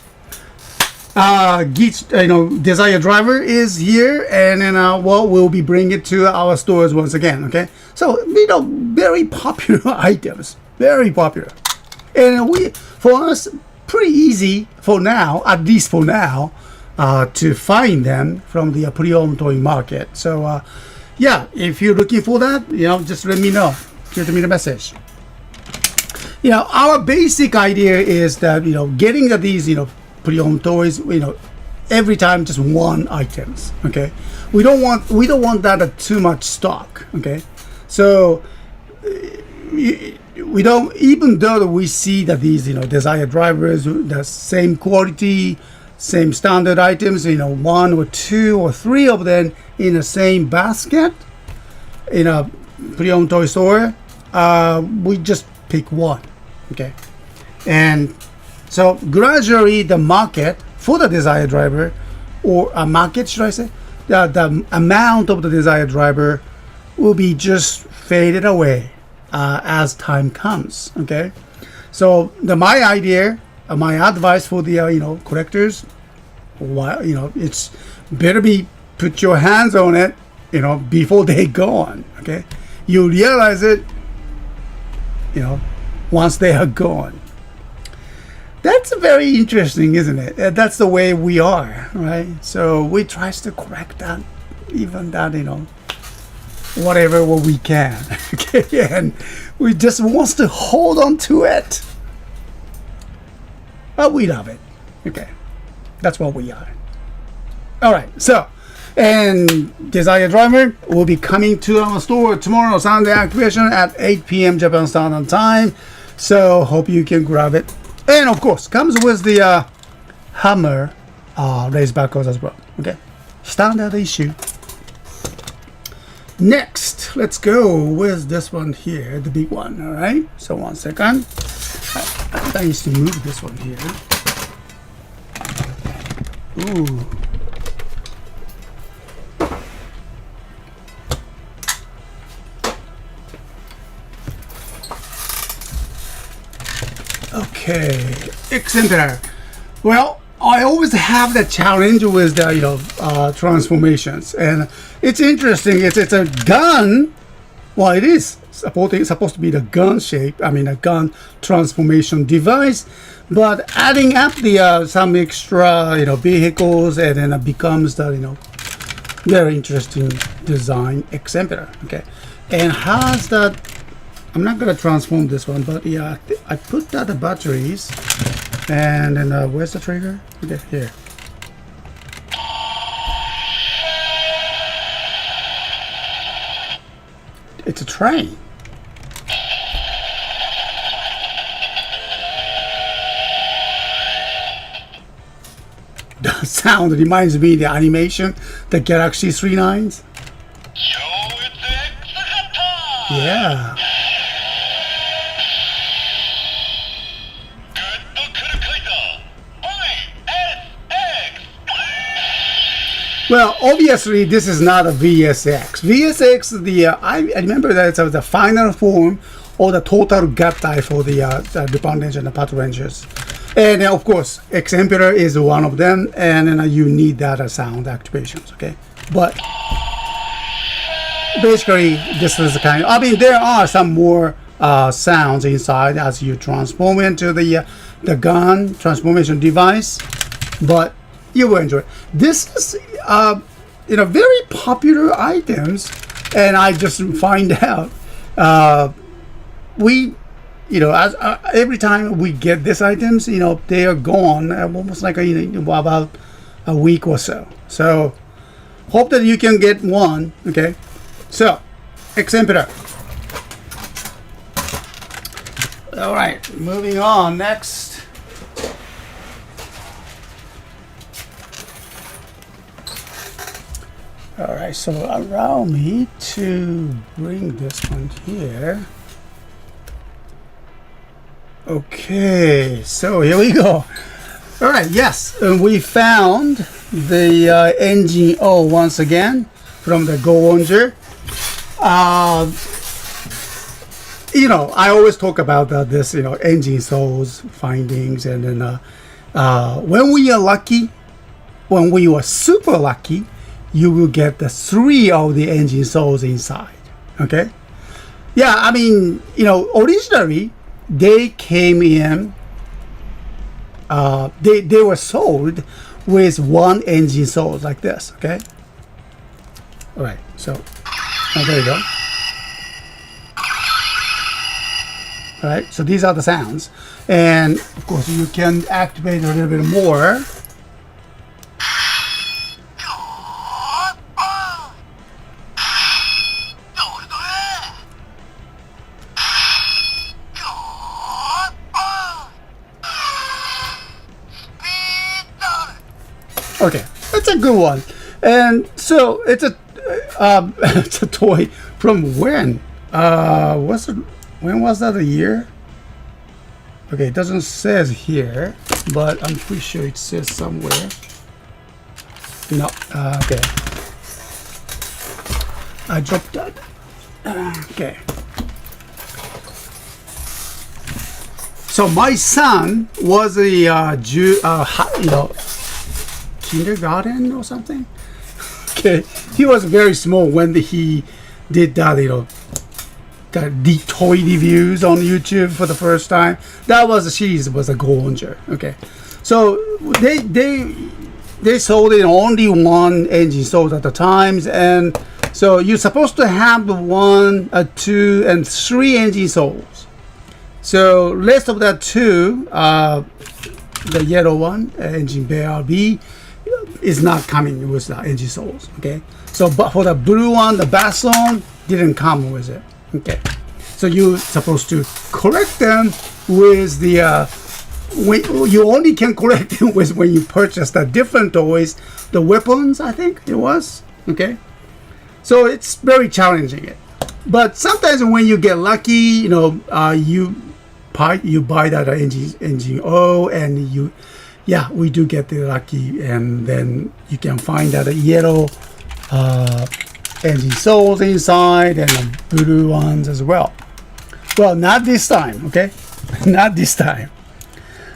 Speaker 1: Geeks, Desire Driver is here, and then we'll be bringing it to our stores once again. Okay, so very popular items, very popular, and for us pretty easy for now, at least for now, to find them from the pre-owned toy market. So yeah, if you're looking for that, just let me know. Give me the message. Our basic idea is that getting these pre-owned toys, every time just one items. Okay, we don't want that too much stock. Okay, so we don't, even though we see that these Desire Drivers, the same quality, same standard items, one or two or three of them in the same basket in a pre-owned toy store, we just pick one. Okay, and so gradually the market for the Desire Driver, or a market, should I say, the amount of the Desire Driver will be just faded away as time comes. Okay, so my idea, my advice for the collectors, it's better be put your hands on it, before they go on. Okay, you realize it, once they are gone. That's very interesting, isn't it? That's the way we are, right? So we try to correct that, even that, whatever what we can. Okay, and we just wants to hold on to it. But we love it. Okay, that's what we are. All right, so, and Desire Driver will be coming to our store tomorrow, Sunday activation at 8 p.m. Japan Standard Time. So hope you can grab it. And of course, comes with the hammer race backwards as well. Okay, standard issue. Next, let's go with this one here, the big one. All right. So 1 second. I used to move this one here. Ooh. Okay, Eccentric. Well, I always have the challenge with the transformations, and it's interesting. It's a gun. Well, it is supposed to be the gun shape. I mean, a gun transformation device, but adding up the some extra vehicles, and then it becomes the very interesting design Eccentric. Okay, and has that. I'm not gonna transform this one, but yeah, I put out the batteries, and then where's the trigger? Okay, here. It's a train. The sound reminds me of the animation, the Galaxy 39s. Yeah. Well, obviously, this is not a VSX. VSX, I remember that it was the final form or the total Gattai for the Dupont Ranger and the Patrol Rangers. And of course, X Emperor is one of them, and you need that sound activations, okay? But basically, this is the kind of, I mean, there are some more sounds inside as you transform into the gun transformation device, but you will enjoy it. This is, very popular items, and I just find out as every time we get these items, they are gone almost like about a week or so. So hope that you can get one. Okay, so X Emperor. All right, moving on next. All right, so allow me to bring this one here. Okay, so here we go. All right, yes, we found the Engin-Oh once again from the Go-onger. I always talk about this, Engin-Oh's findings, and then when we are lucky, when we are super lucky, you will get the 3 of the Engin-Ohs inside. Okay, yeah, I mean, originally they came in, they were sold with 1 Engin-Oh like this. Okay, all right, so there you go. All right, so these are the sounds, and of course you can activate a little bit more. Okay, that's a good one. And so it's a it's a toy from when? When was that a year? Okay, it doesn't says here, but I'm pretty sure it says somewhere. No, okay. I dropped that. Okay. So my son was a kindergarten or something. Okay, he was very small when he did that, the toy reviews on YouTube for the first time. That was the series, was a Go-onger. Okay, so they sold it only 1 Engin-Oh at the times, and so you're supposed to have 1, 2, and 3 Engin-Ohs. So rest of that 2, the yellow one, Engin-Oh is not coming with the Engin-Ohs. Okay, so but for the blue one, the Basson didn't come with it. Okay, so you're supposed to collect them with the you only can collect them with when you purchase the different toys, the weapons, I think it was. Okay, so it's very challenging it, but sometimes when you get lucky, you buy that Engin-Oh, and we do get the lucky, and then you can find that yellow Engin-Ohs inside, and the blue ones as well. Well, not this time, okay? Not this time.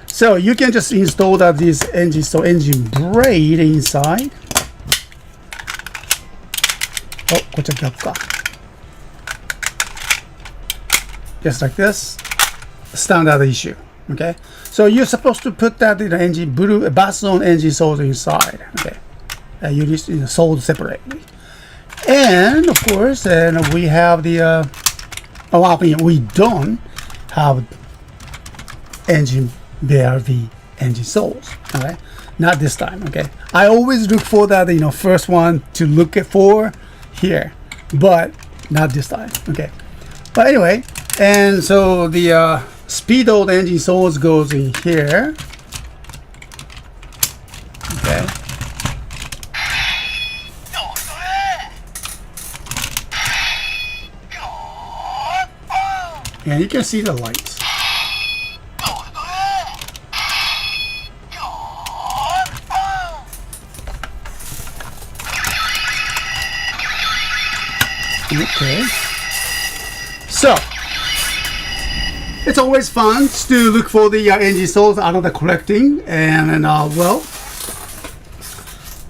Speaker 1: So you can just install this Engin-Oh engine braid inside. Oh, こっちは逆か. Just like this. Standard issue. Okay, so you're supposed to put that in the blue Basson Engin-Oh inside. Okay, you just sold separately, and of course, we have the. We don't have Engin-Oh Engin-Ohs. Okay, not this time. Okay, I always look for that first one to look for here, but not this time. Okay, but anyway, and so the. Speedo Engin-Ohs goes in here. Okay. And you can see the lights. Okay. So, it's always fun to look for the Engin-Ohs out of the collecting, and well,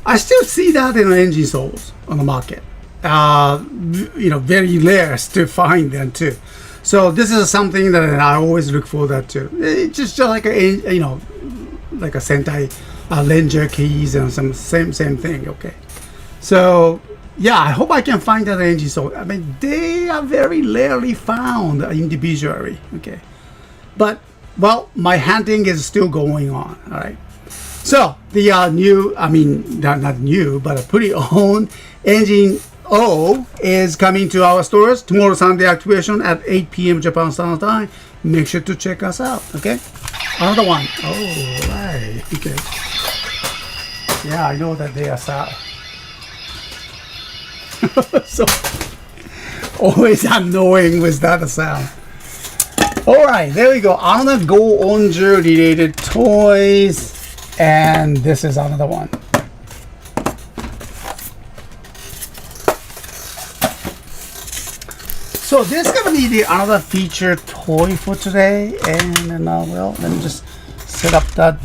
Speaker 1: I still see that in Engin-Ohs on the market. Very rare to find them too. So this is something that I always look for that too. It's just like like a Sentai Ranger keys and some same thing. Okay, so yeah, I hope I can find that Engin-Oh. I mean, they are very rarely found individually. Okay, but well, my hunting is still going on. All right. So the new, I mean, not new, but a pretty old Engin-Oh is coming to our stores tomorrow, Sunday activation at 8 p.m. Japan Standard Time. Make sure to check us out. Okay, another one. Oh, right. Okay. Yeah, I know that they are sad. So always annoying with that sound. All right, there we go. Another Go-onger related toys. And this is another one. So this is gonna be another feature toy for today, and well, let me just set up that.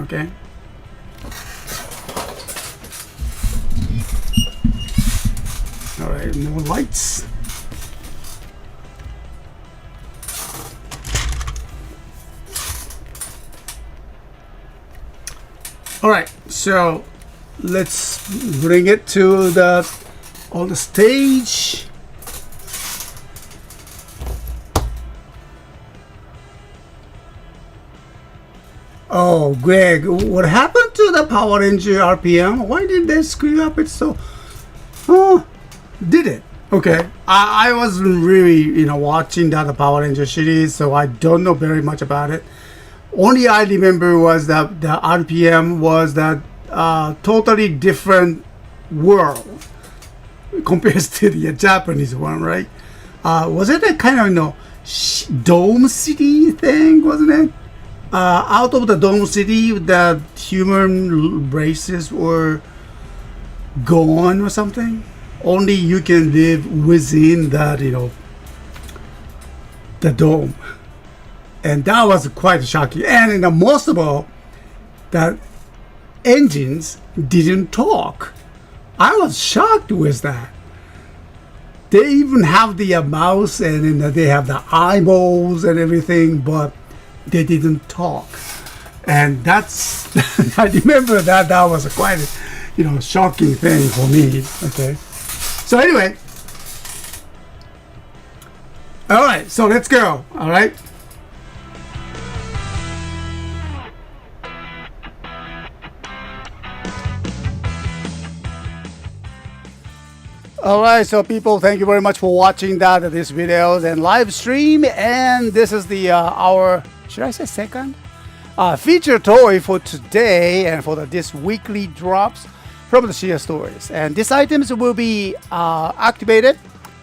Speaker 1: Okay. All right, more lights. All right, so let's bring it to on the stage. Oh, Greg, what happened to the Power Ranger RPM? Why did they screw up it so? Oh, did it? Okay, I wasn't really watching that Power Ranger series, so I don't know very much about it. Only I remember was that the RPM was that totally different world compared to the Japanese one, right? Was it a kind of dome city thing, wasn't it? Out of the dome city, the human races were gone or something. Only you can live within that, the dome. And that was quite shocking. And most of all, that engines didn't talk. I was shocked with that. They even have the mouth and they have the eyeballs and everything, but they didn't talk. And that's, I remember that was quite a, shocking thing for me. Okay. So anyway. All right. So let's go. All right. Alright, so people, thank you very much for watching this videos and live stream. And this is our, should I say second? Feature toy for today and for this weekly drops from the CSTOYS. And these items will be activated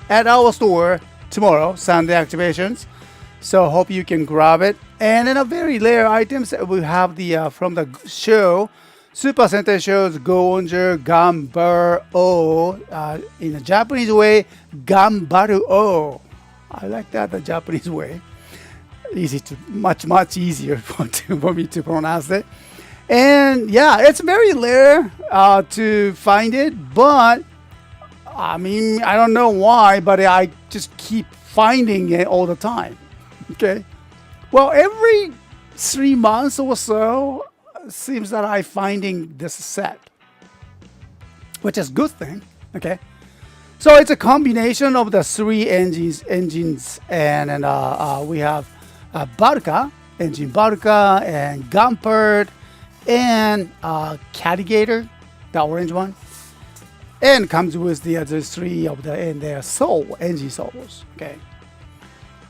Speaker 1: at our store tomorrow, Sunday activations. So hope you can grab it. And then a very rare items we have from the show. Super Sentai shows Go-onger Gunbir-Oh. In a Japanese way, Ganbaru-Oh. I like that, the Japanese way. Much easier for me to pronounce it. And yeah, it's very rare to find it, but I mean, I don't know why, but I just keep finding it all the time. Okay. Well, every 3 months or so, seems that I'm finding this set, which is a good thing. Okay, so it's a combination of the 3 engines, and we have Engine Barca, and Gunpert, and Caligator, the orange one, and comes with the other 3 of their engine souls. Okay,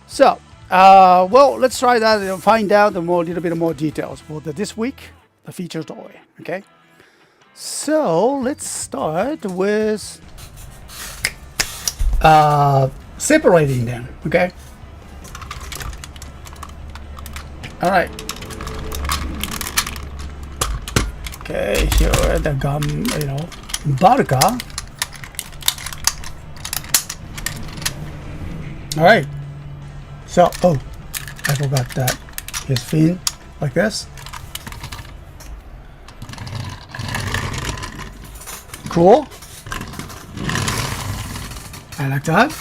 Speaker 1: so well, let's try that and find out a little bit more details for this week. The feature toy. Okay, so let's start with separating them. Okay, all right. Okay, here are the Barca. Alright. So, oh, I forgot that. His fin, like this. Cool. I like that.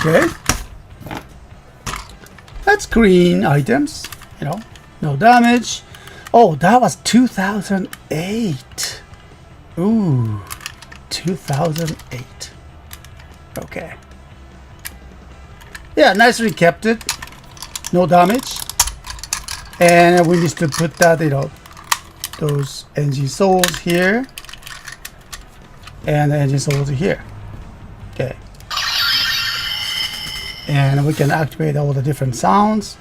Speaker 1: Okay. That's green items. You know, no damage. Oh, that was 2008. Ooh, 2008. Okay. Yeah, nicely kept it. No damage. And we need to put that, you know, those engine souls here. And the engine souls here. Okay. And we can activate all the different sounds.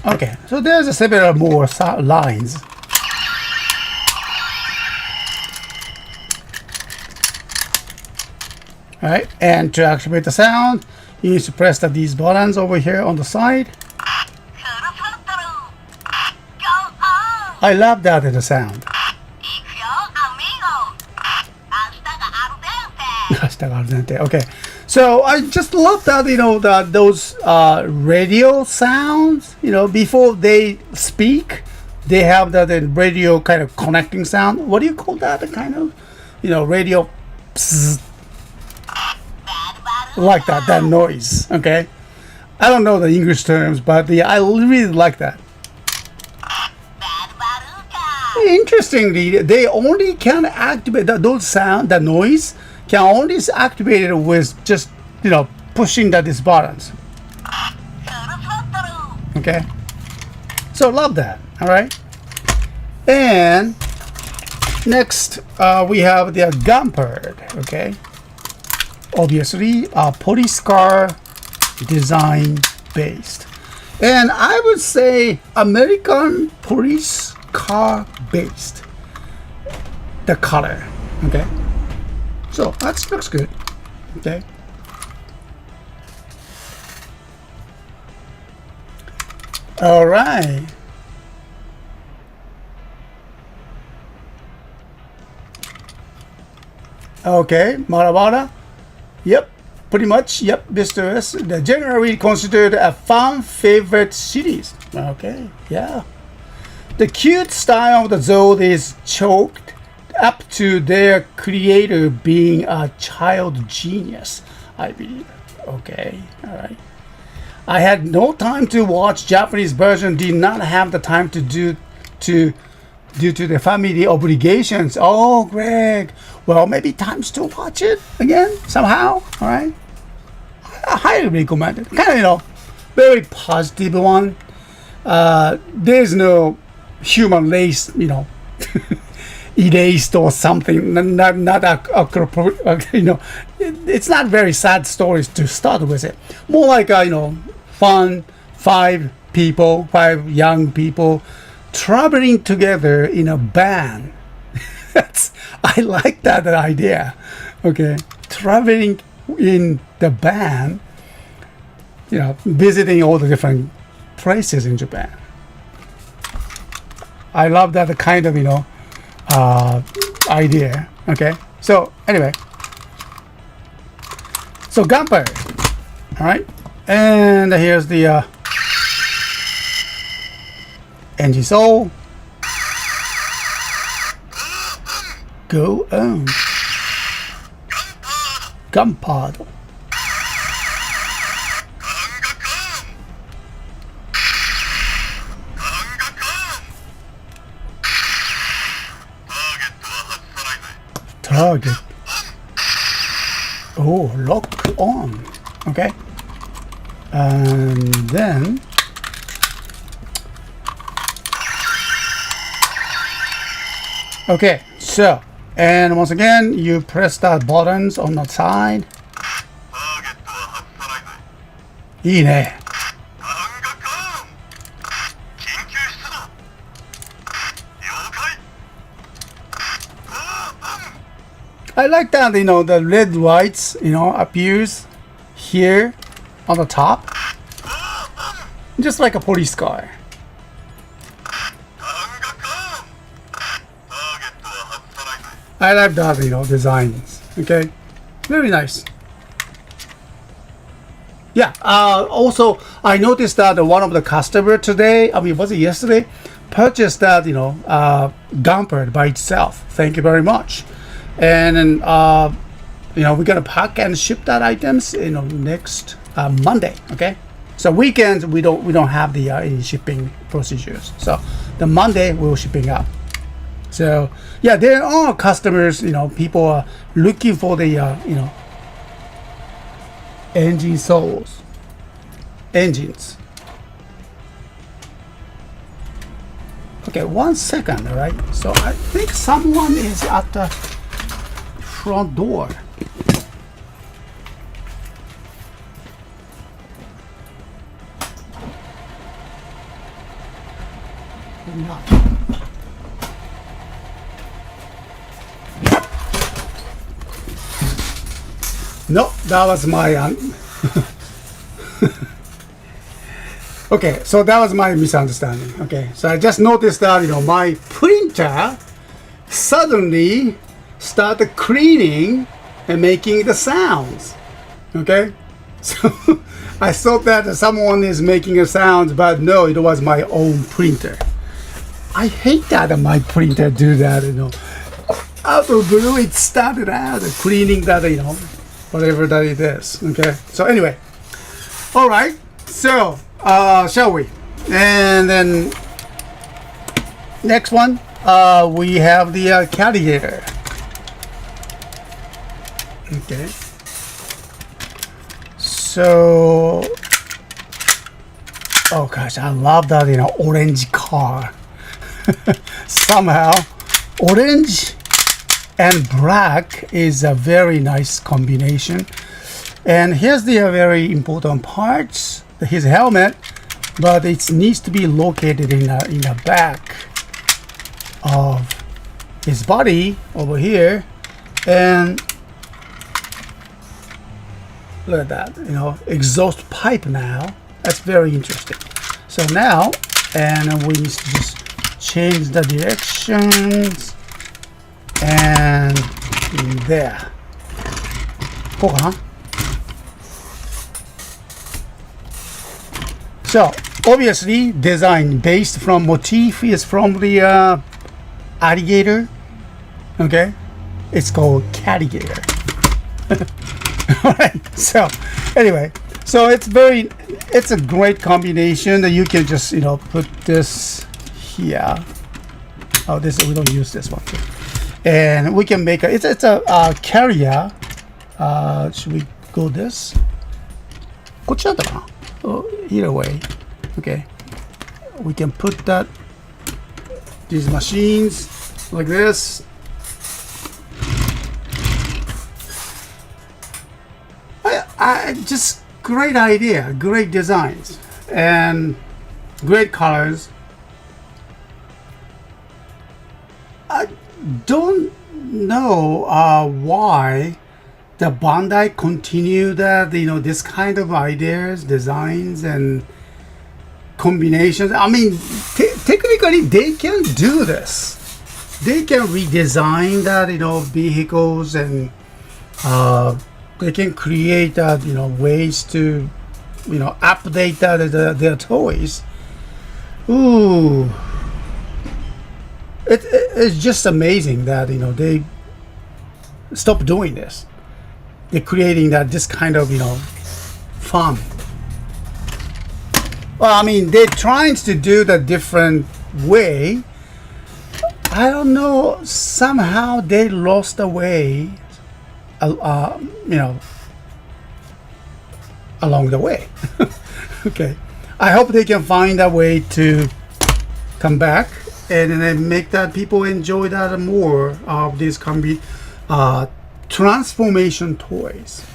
Speaker 1: Okay, so there's several more lines. Alright, and to activate the sound, you need to press these buttons over here on the side. I love that in the sound. Okay, so I just love that, you know, that those radio sounds, you know, before they speak, they have that radio kind of connecting sound. What do you call that? The kind of, you know, radio psst, like that noise. Okay, I don't know the English terms, but I really like that. Interestingly, they only can activate those sound, the noise can only be activated with just, you know, pushing these buttons. Okay, so love that. All right, and next we have the gun-bird. Okay, obviously police car design based, and I would say American police car based, the color. Okay, so that looks good. Okay, all right. Okay, Maravara. Yep, pretty much. Yep, Mr. S. The generally considered a fan favorite series. Okay, yeah. The cute style of the Zord is chalked up to their creator being a child genius, I believe. Okay, all right. I had no time to watch Japanese version. Did not have the time to due to the family obligations. Oh, Greg. Well, maybe times to watch it again somehow. All right. I highly recommend it. Kind of, you know, very positive one. There's no human race, you know, erased or something. Not you know, it's not very sad stories to start with it. More like you know, fun, five young people traveling together in a band. I like that idea. Okay, traveling in the band, you know, visiting all the different places in Japan. I love that kind of, you know, idea. Okay, so anyway, so gun-bird. All right, and here's the Engin-Oh. Go-onger Gunbir-Oh. Target. Oh, lock on. Okay. And then okay, so, and once again you press that buttons on the side. いいね。I like that, you know, the red lights, you know, appears here on the top. Just like a police car. I like that, you know, designs. Okay, very nice. Yeah. Also, I noticed that one of the customer today, I mean, was it yesterday, purchased that, you know, Gunbir by itself. Thank you very much. And then, you know, we're gonna pack and ship that items, you know, next Monday. Okay. So weekends we don't have the any shipping procedures. So the Monday we'll shipping out. So yeah, there are customers. You know, people are looking for the you know, engines. Okay, 1 second. All right. So I think someone is at the front door. Not. No, that was my okay, so that was my misunderstanding. Okay, so I just noticed that, you know, my printer suddenly started cleaning and making the sounds. Okay, so I thought that someone is making a sound, but no, it was my own printer. I hate that my printer do that, you know. Out of blue, it started out cleaning that, you know, whatever that it is. Okay. So anyway, all right. So shall we? And then next one, we have the alligator. Okay. So, oh gosh, I love that, you know, orange car. Somehow orange and black is a very nice combination. And here's the very important parts, his helmet, but it needs to be located in the back of his body over here. And look at that, you know, exhaust pipe now. That's very interesting. So now, and we need to just change the directions, and there. So obviously design based from motif is from the alligator. Okay, it's called Cattigator. All right. So anyway, so it's a great combination that you can just, you know, put this here. Oh, this, we don't use this one too. And we can make a, it's a carrier. Should we go this? Oh, either way. Okay. We can put that, these machines like this. I just great idea, great designs, and great colors. I don't know why the Bandai continue that, you know, this kind of ideas, designs, and combinations. I mean, technically they can do this. They can redesign that, you know, vehicles, and they can create that, you know, ways to, you know, update that their toys. Ooh, it's just amazing that, you know, they stop doing this. They're creating this kind of, you know, fun. Well, I mean, they're trying to do the different way. I don't know, somehow they lost the way, you know, along the way. Okay, I hope they can find a way to come back and then make that people enjoy that more of these transformation toys.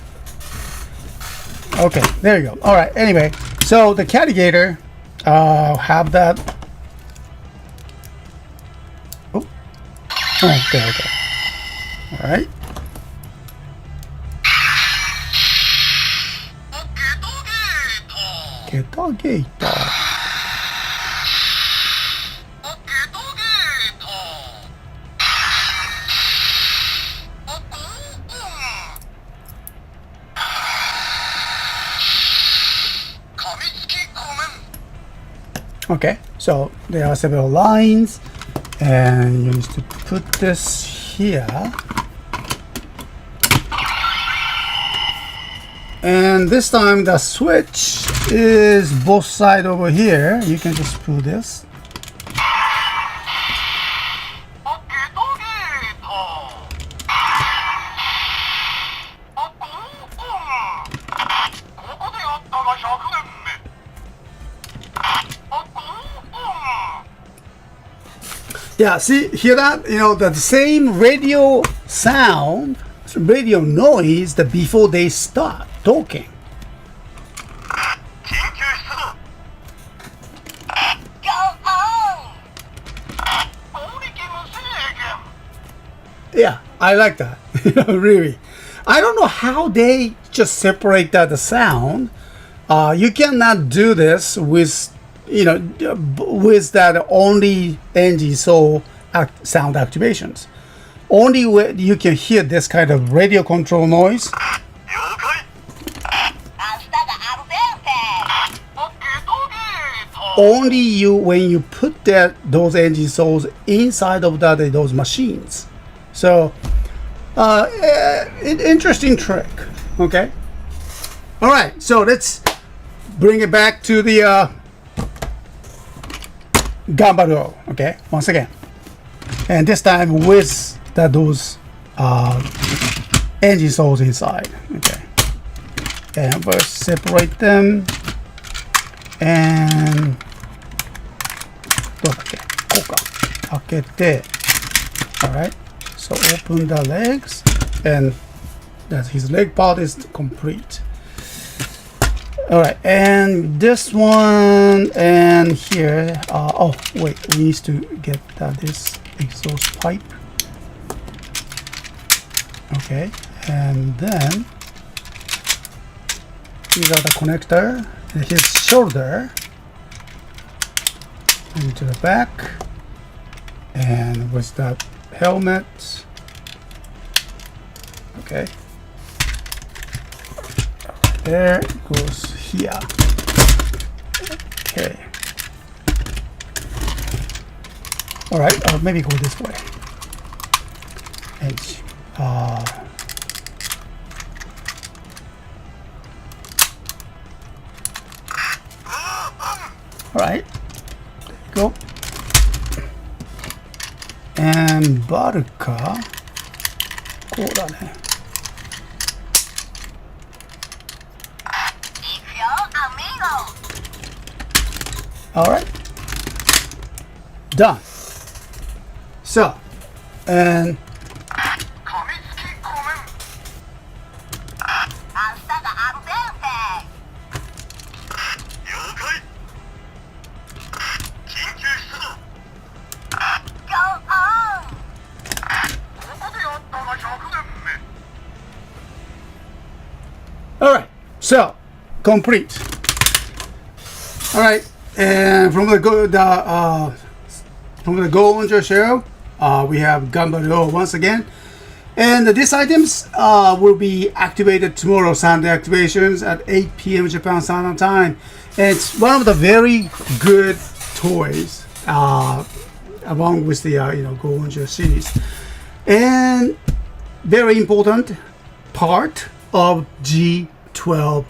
Speaker 1: Okay, there you go. All right, anyway, so the Cattigator have that. Oh, okay. All right, 開けたゲート。Okay, so there are several lines, and you need to put this here. And this time the switch is both sides over here. You can just pull this. Yeah, see, hear that? You know, the same radio sound, radio noise that before they start talking. Yeah, I like that. Really. I don't know how they just separate that the sound. You cannot do this with, you know, with that only Engin-Oh sound activations. Only way you can hear this kind of radio control noise. Only you when you put those Engin-Ohs inside of those machines. So, interesting trick. Okay. All right. So let's bring it back to the Gunbir-Oh. Okay. Once again, and this time with those Engin-Ohs inside. Okay. And first separate them. And どうだっけこうか開けて Alright, so open the legs and that his leg part is complete. Alright, and this one and here oh wait, we need to get this exhaust pipe. Okay, and then these are the connector and his shoulder into the back, and with that helmet. Okay, there it goes here. Okay, all right, maybe go this way. Edge. All right, there you go. And バルカこうだね。All right, done. So, and all right, so complete. All right, and from the Go-onger show, we have Gunbir-Oh once again, and these items will be activated tomorrow, Sunday activations at 8 p.m. Japan Standard Time. And it's one of the very good toys, along with the Go-onger series, and very important part of G12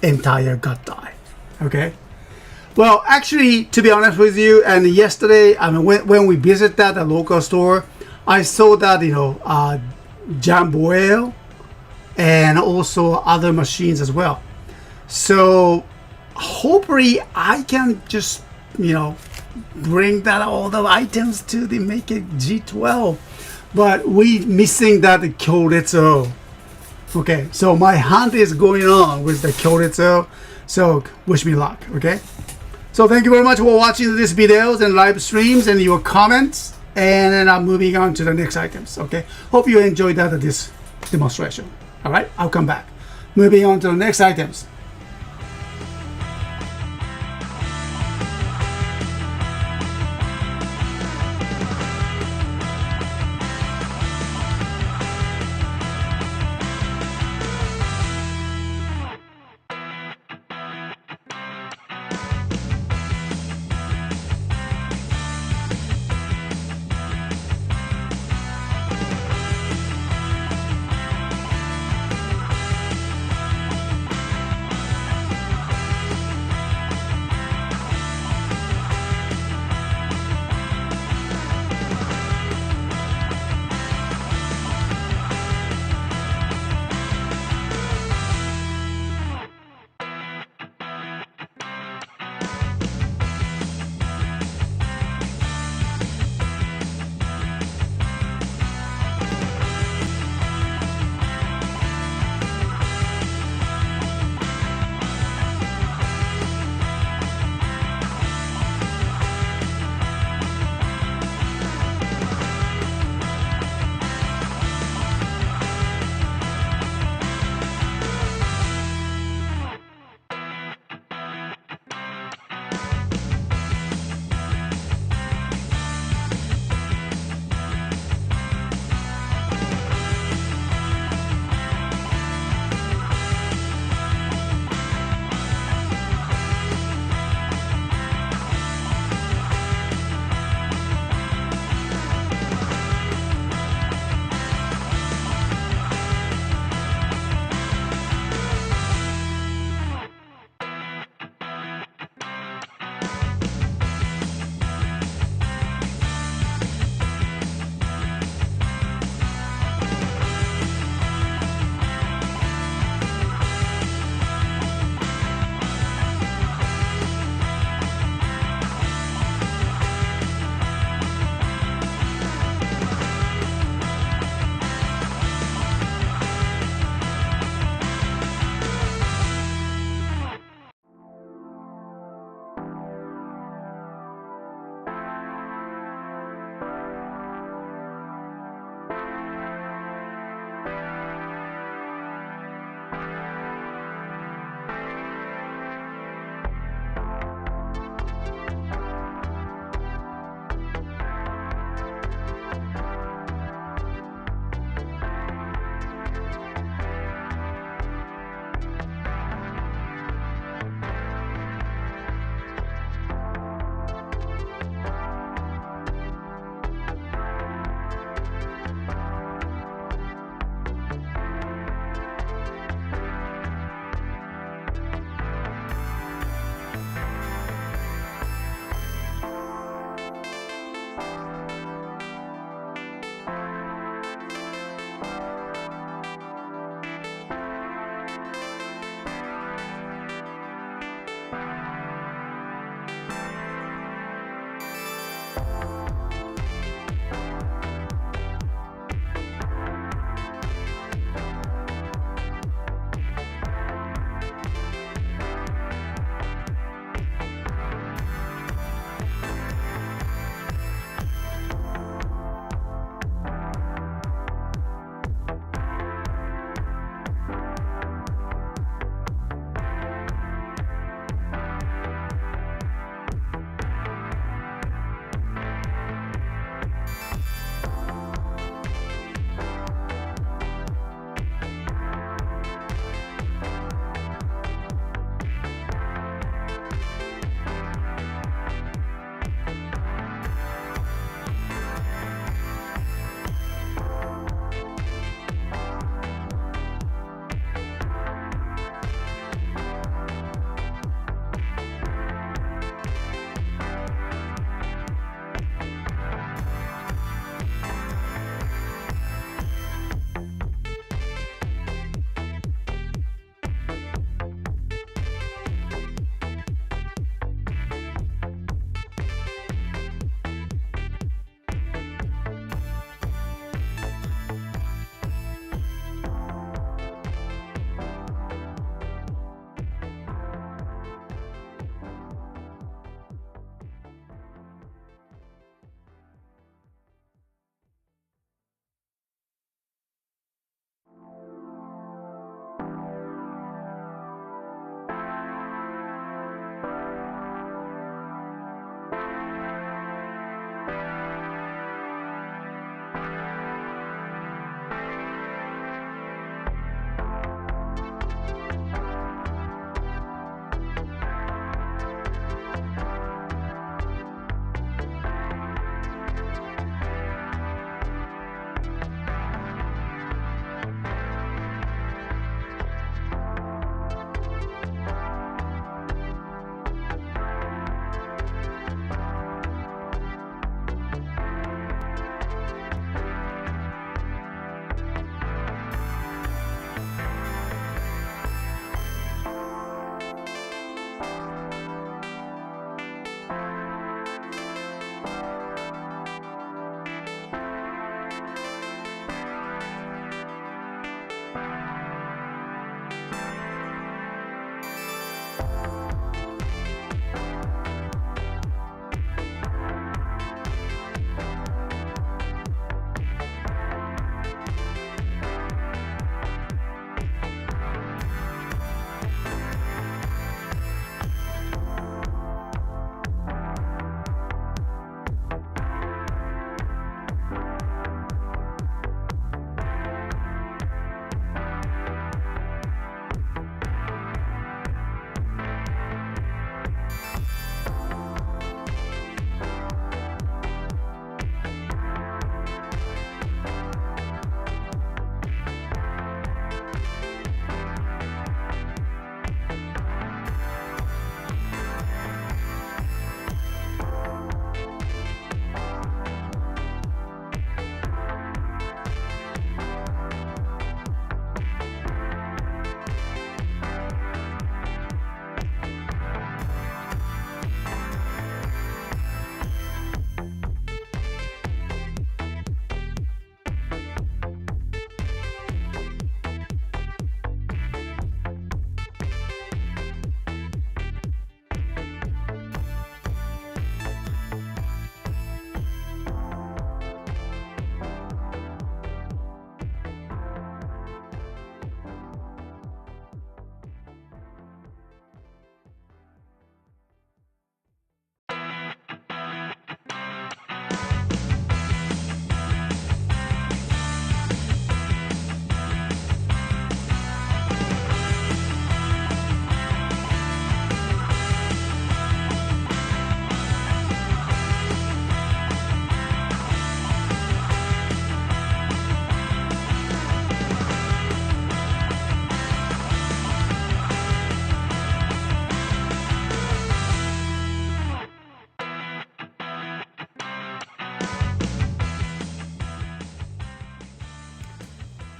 Speaker 1: entire gut die. Okay. Well, actually, to be honest with you, and yesterday, I mean, when we visited the local store, I saw that Jumbo Ale and also other machines as well. So hopefully, I can just bring that all the items to the make it G12, but we missing that Kyoritsu. Okay, so my hunt is going on with the Kyoritsu. So wish me luck. Okay. So thank you very much for watching these videos and live streams and your comments. And then I'm moving on to the next items. Okay. Hope you enjoyed this demonstration. All right. I'll come back. Moving on to the next items.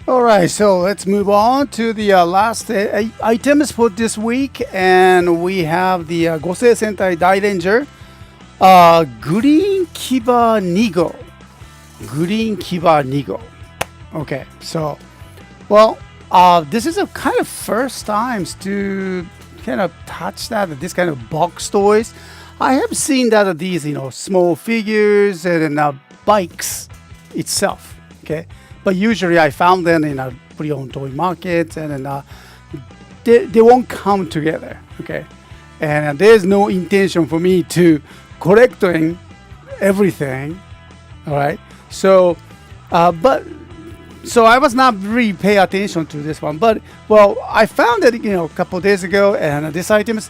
Speaker 1: Alright, so let's move on to the last items for this week. And we have the Go-onger Sentai Dairanger, Green Kiba Nigo. Green Kiba Nigo. Okay, so, well, this is a kind of first times to kind of touch this kind of box toys. I have seen that these, small figures and bikes itself. Okay, but usually I found them in a pre-owned toy market, and then they won't come together. Okay, and there's no intention for me to collecting everything. All right, so so I was not really pay attention to this one, but well, I found it a couple days ago, and this item is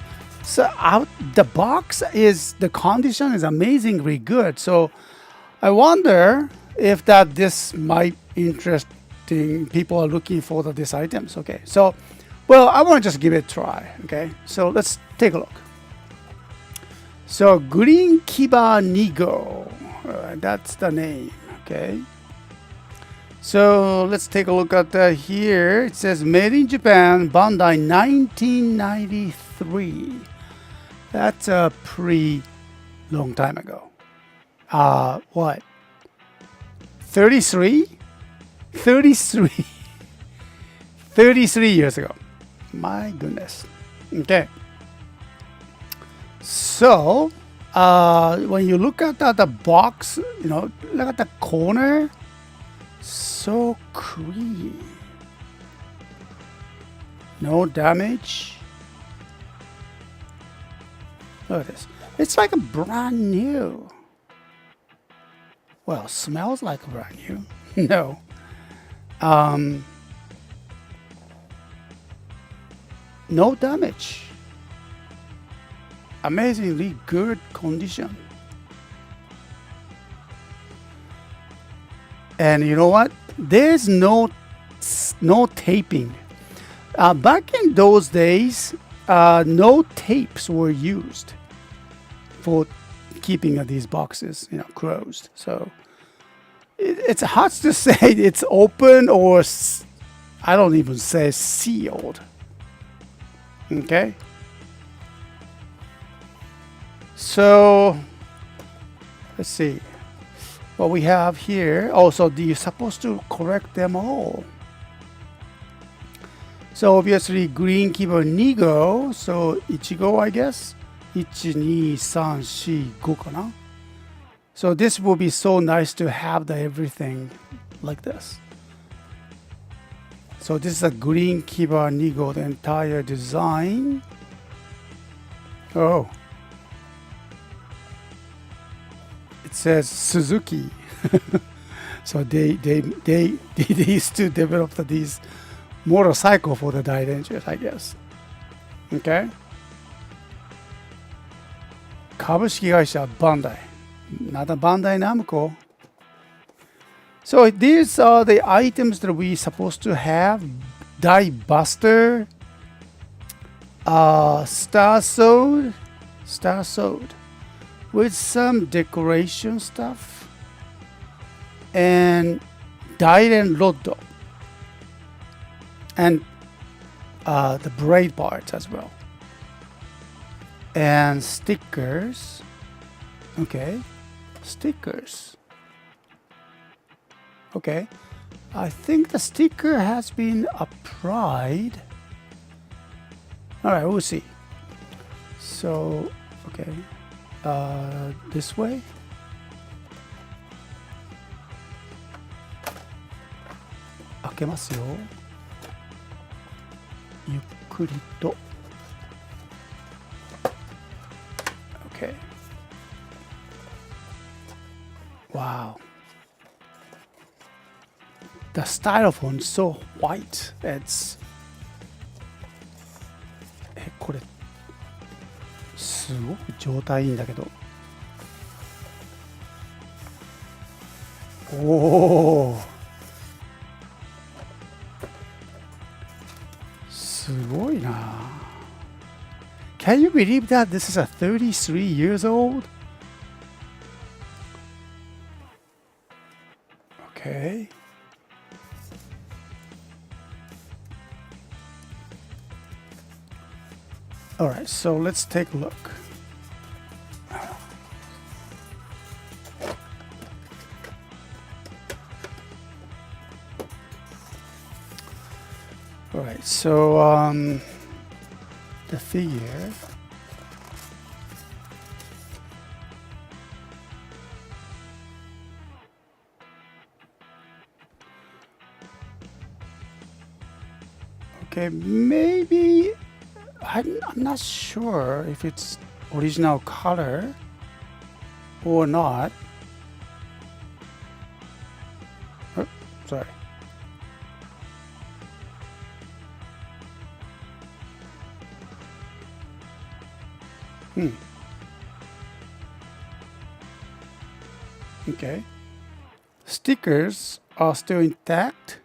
Speaker 1: the box is the condition is amazingly good. So I wonder if this might interesting people are looking for these items. Okay, so well, I want to just give it a try. Okay, so let's take a look. So Green Kiba Nigo, that's the name. Okay. So let's take a look at here. It says made in Japan, Bandai 1993. That's a pretty long time ago. What? 33? 33. 33 years ago. My goodness. Okay. So, when you look at the box, look at the corner. So clean. No damage. Look at this. It's like a brand new. Well, smells like brand new. No. No damage. Amazingly good condition. And you know what? There's no taping. Back in those days, no tapes were used for keeping these boxes, closed. So it's hard to say it's open or I don't even say sealed. Okay. So let's see what we have here. Also, you're supposed to collect them all. So obviously Green Kiba Nigo. So Ichigo, I guess. 1, 2, 3, 4, 5 kana. So this will be so nice to have everything like this. So this is a Green Kiba Nigo, the entire design. Oh. It says Suzuki. So they used to develop these motorcycle for the Dairangers, I guess. Okay. 株式会社 Bandai. Not a Bandai Namco. So these are the items that we supposed to have. Die Buster. Star Sword. With some decoration stuff. And Dairen Roddo. And the braid parts as well. And stickers. Okay. Stickers. Okay. I think the sticker has been applied. Alright, we'll see. So, okay. This way. 開けますよ。ゆっくりと。Okay. Wow. The styrofoam is so white. It's これすごく状態いいんだけど。おお。すごいな。Can you believe that this is a 33 years old? Okay. Alright, so let's take a look. Alright, so the figure. Okay, maybe I'm not sure if it's original color or not. Oh, sorry. Okay. Stickers are still intact.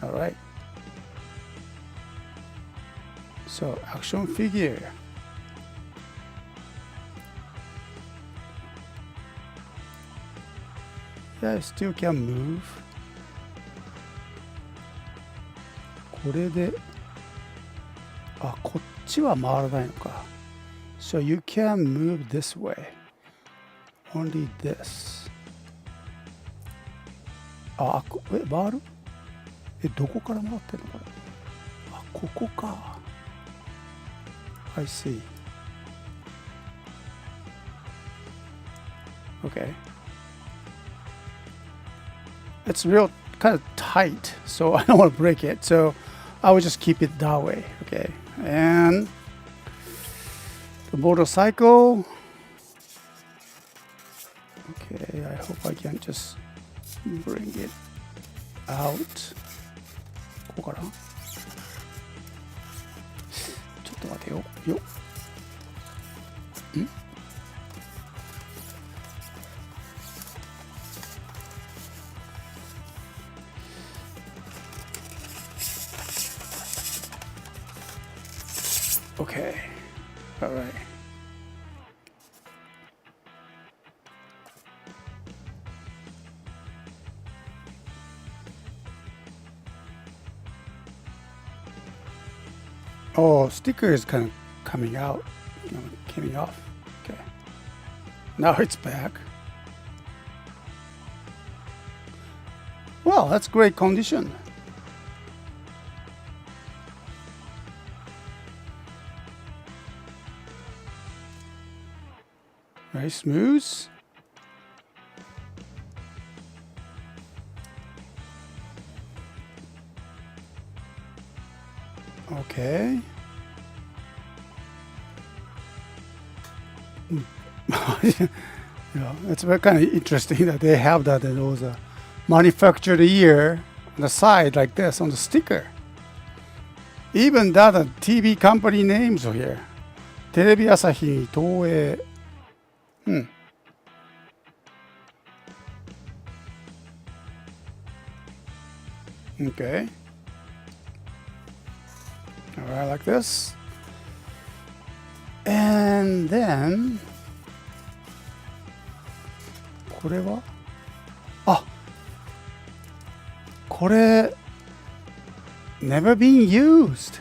Speaker 1: All right. So action figure. Yeah, it still can move. これで、あ、こっちは回らないのか。So you can move this way. Only this. あ、回る？どこから回ってんのこれ？あ、ここか。I see. Okay. It's real kind of tight, so I don't want to break it. So I will just keep it that way. Okay. And the motorcycle. Okay, I hope I can just bring it out. ここからちょっと待てよ。Okay. All right. Oh, sticker is kind of coming out, coming off. Okay. Now it's back. Well, that's great condition. Very smooth. Okay. Yeah, it's very kind of interesting that they have that it was a manufactured year on the side like this on the sticker. Even that TV company names are here. テレビ朝日、東映。Okay. All right, like this. And then これはこれ never been used.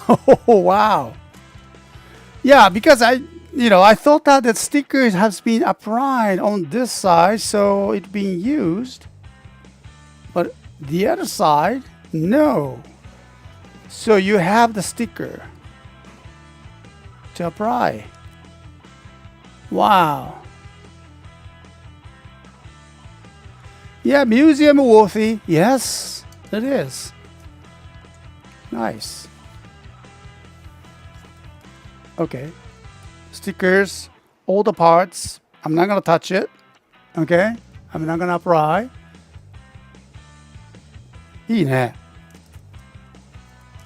Speaker 1: Oh wow. Yeah, because I thought that the sticker has been applied on this side, so it's been used. But the other side, no. So you have the sticker to apply. Wow. Yeah, museum worthy. Yes, it is. Nice. Okay. Stickers, all the parts. I'm not going to touch it. Okay? I'm not going to apply. いいね。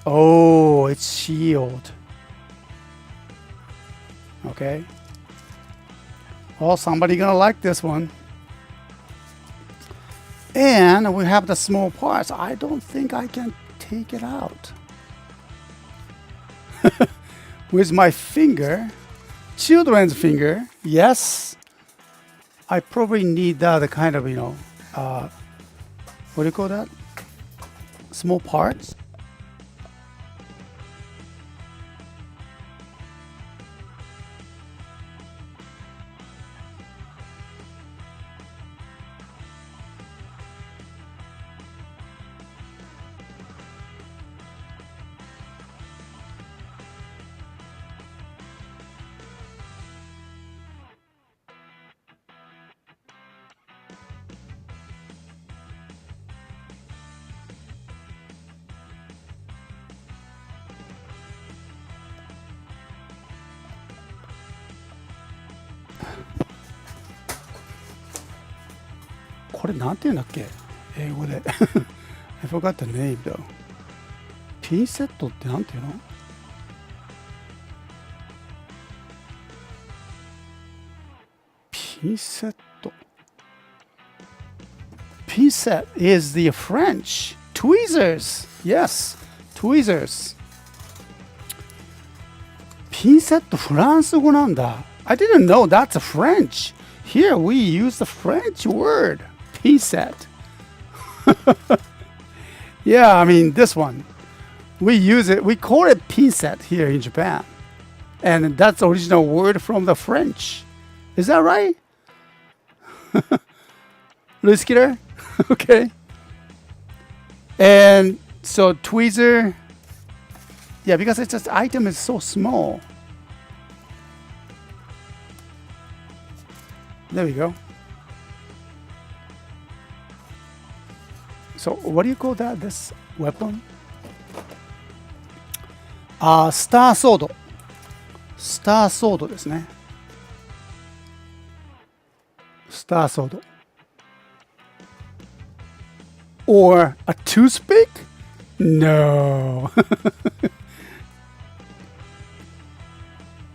Speaker 1: Oh, it's sealed. Okay. Well, somebody gonna like this one. And we have the small parts. I don't think I can take it out. With my finger, children's finger, yes. I probably need that kind of, what do you call that? Small parts.これなんて言うんだっけ英語でI forgot the name though ピンセットってなんて言うのピンセット Pinset is the French tweezers yes tweezers ピンセットフランス語なんだ I didn't know that's a French here we use the French word Pinset. Yeah, I mean this one. We use it. We call it pinset here in Japan, and that's the original word from the French. Is that right? Louis Skinner? Okay. And so tweezer. Yeah, because it's just item is so small. There we go. So what do you call that? This weapon? Star Sword. Star Sword ですね。Star Sword. Or a toothpick? No.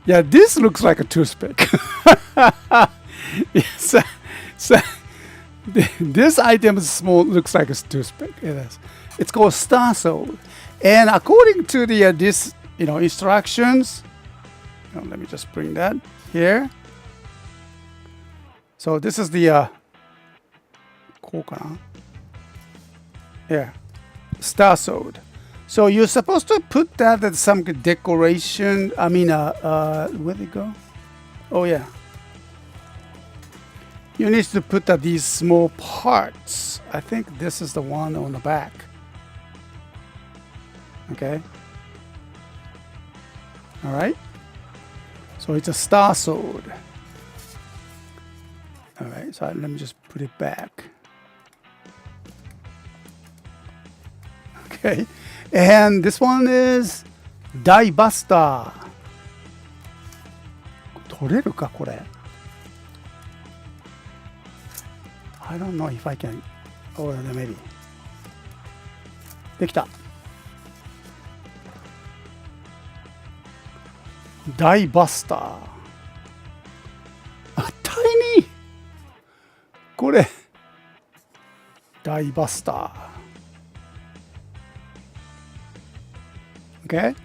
Speaker 1: Yeah, this looks like a toothpick. Yes. So this item is small, looks like a toothpick. It is. It's called Star Sword, and according to the this instructions, let me just bring that here. So this is the Star Sword. So you're supposed to put that as some decoration. I mean, where'd it go? Oh yeah. You need to put these small parts. I think this is the one on the back. Okay. All right. So it's a Star Sword. All right. So let me just put it back. Okay. And this one is Die Buster. 取れるかこれ。I don't know if I can. Or maybe. できた。ダイバスター。あ、タイニー。これ。ダイバスター。Okay.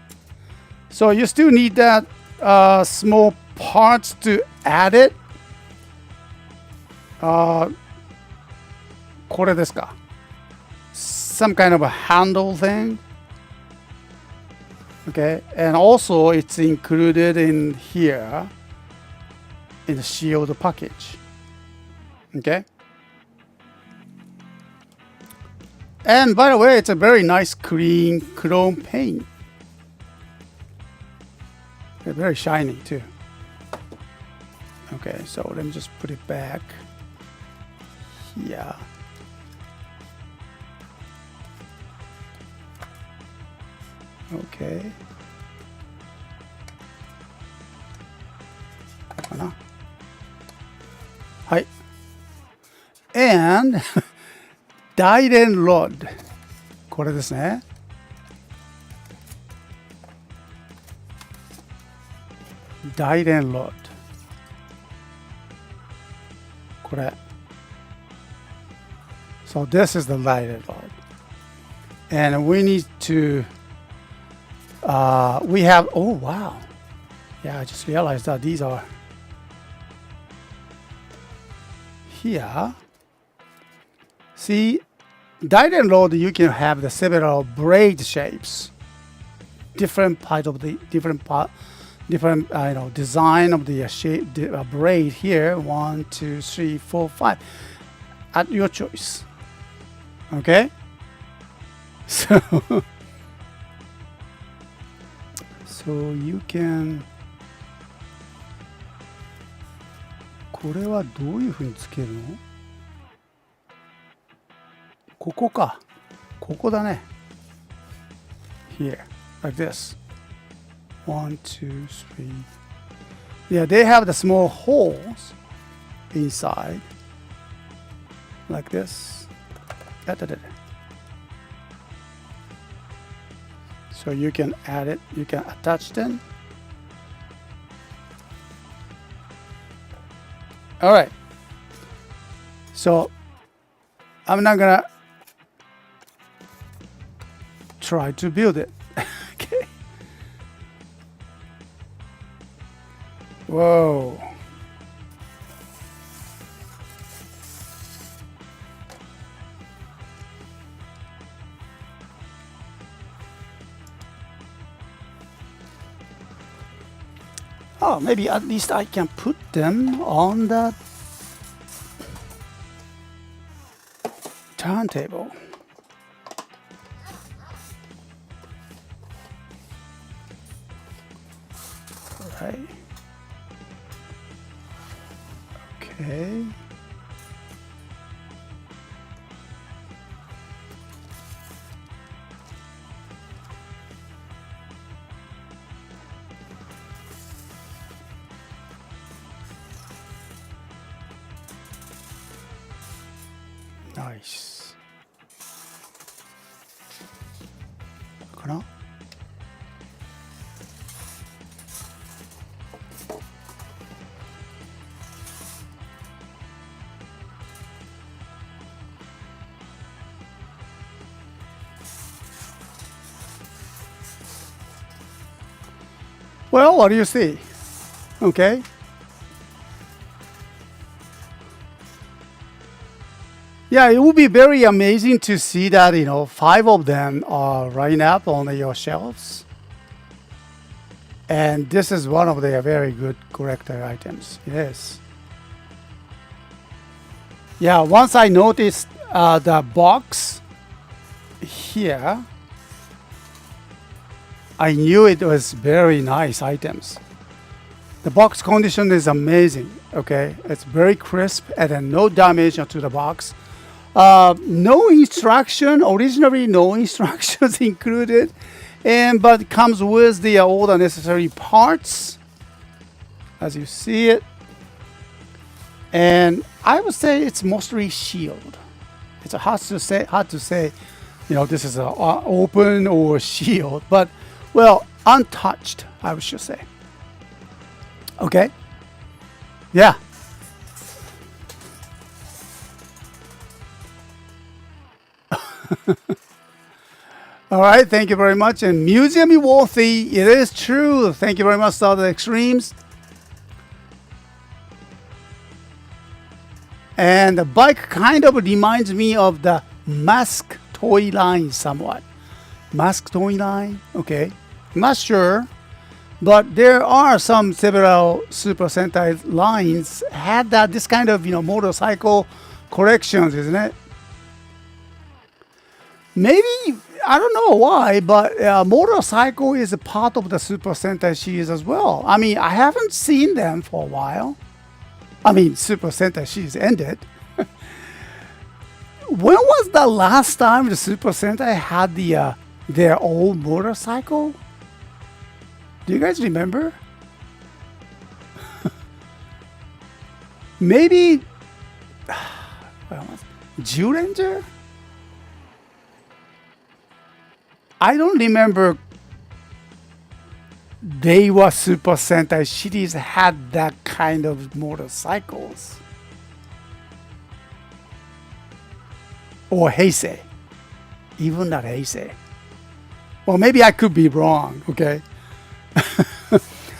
Speaker 1: So you still need that small parts to add it. これですか some kind of a handle thing. Okay, and also it's included in here in the shield package. Okay, and by the way, it's a very nice clean chrome paint. They're very shiny too. Okay, so let me just put it back here. Okay. かな。はい。And 大連ロッド。これですね。大連ロッド。これ。So this is the lighted rod. And we need to we have, oh wow, yeah, I just realized that these are here. See, Dairanger, you can have the several braid shapes, different part of the different design of the shape braid here. 1, 2, 3, 4, 5, at your choice. Okay, so you can. これはどういうふうにつけるの？ここか。ここだね。Here, like this. 1, 2, 3. Yeah, they have the small holes inside, like this. So you can add it. You can attach them. All right. So I'm not gonna try to build it. Okay. Whoa. Oh, maybe at least I can put them on the turntable. Right. Okay. Nice. かな? Well, what do you see? Okay. Yeah, it would be very amazing to see that, 5 of them are right up on your shelves. And this is one of their very good collector items. Yes. Yeah, once I noticed the box here, I knew it was very nice items. The box condition is amazing. Okay, it's very crisp and then no damage to the box. No instruction, originally no instructions included, but it comes with all the necessary parts, as you see it. And I would say it's mostly sealed. It's hard to say, this is open or sealed, but well, untouched, I should say. Okay. Yeah. All right, thank you very much. And museum worthy, it is true. Thank you very much, Star the Extremes. And the bike kind of reminds me of the Mask toy line somewhat. Mask toy line, okay. Not sure, but there are several Super Sentai lines had this kind of motorcycle collections, isn't it? Maybe, I don't know why, but motorcycle is a part of the Super Sentai series as well. I mean, I haven't seen them for a while. I mean, Super Sentai series ended. When was the last time the Super Sentai had their own motorcycle? Do you guys remember? Maybe Dairanger? I don't remember they were Super Sentai series had that kind of motorcycles. Or Heisei. Even not Heisei. Well, maybe I could be wrong, okay?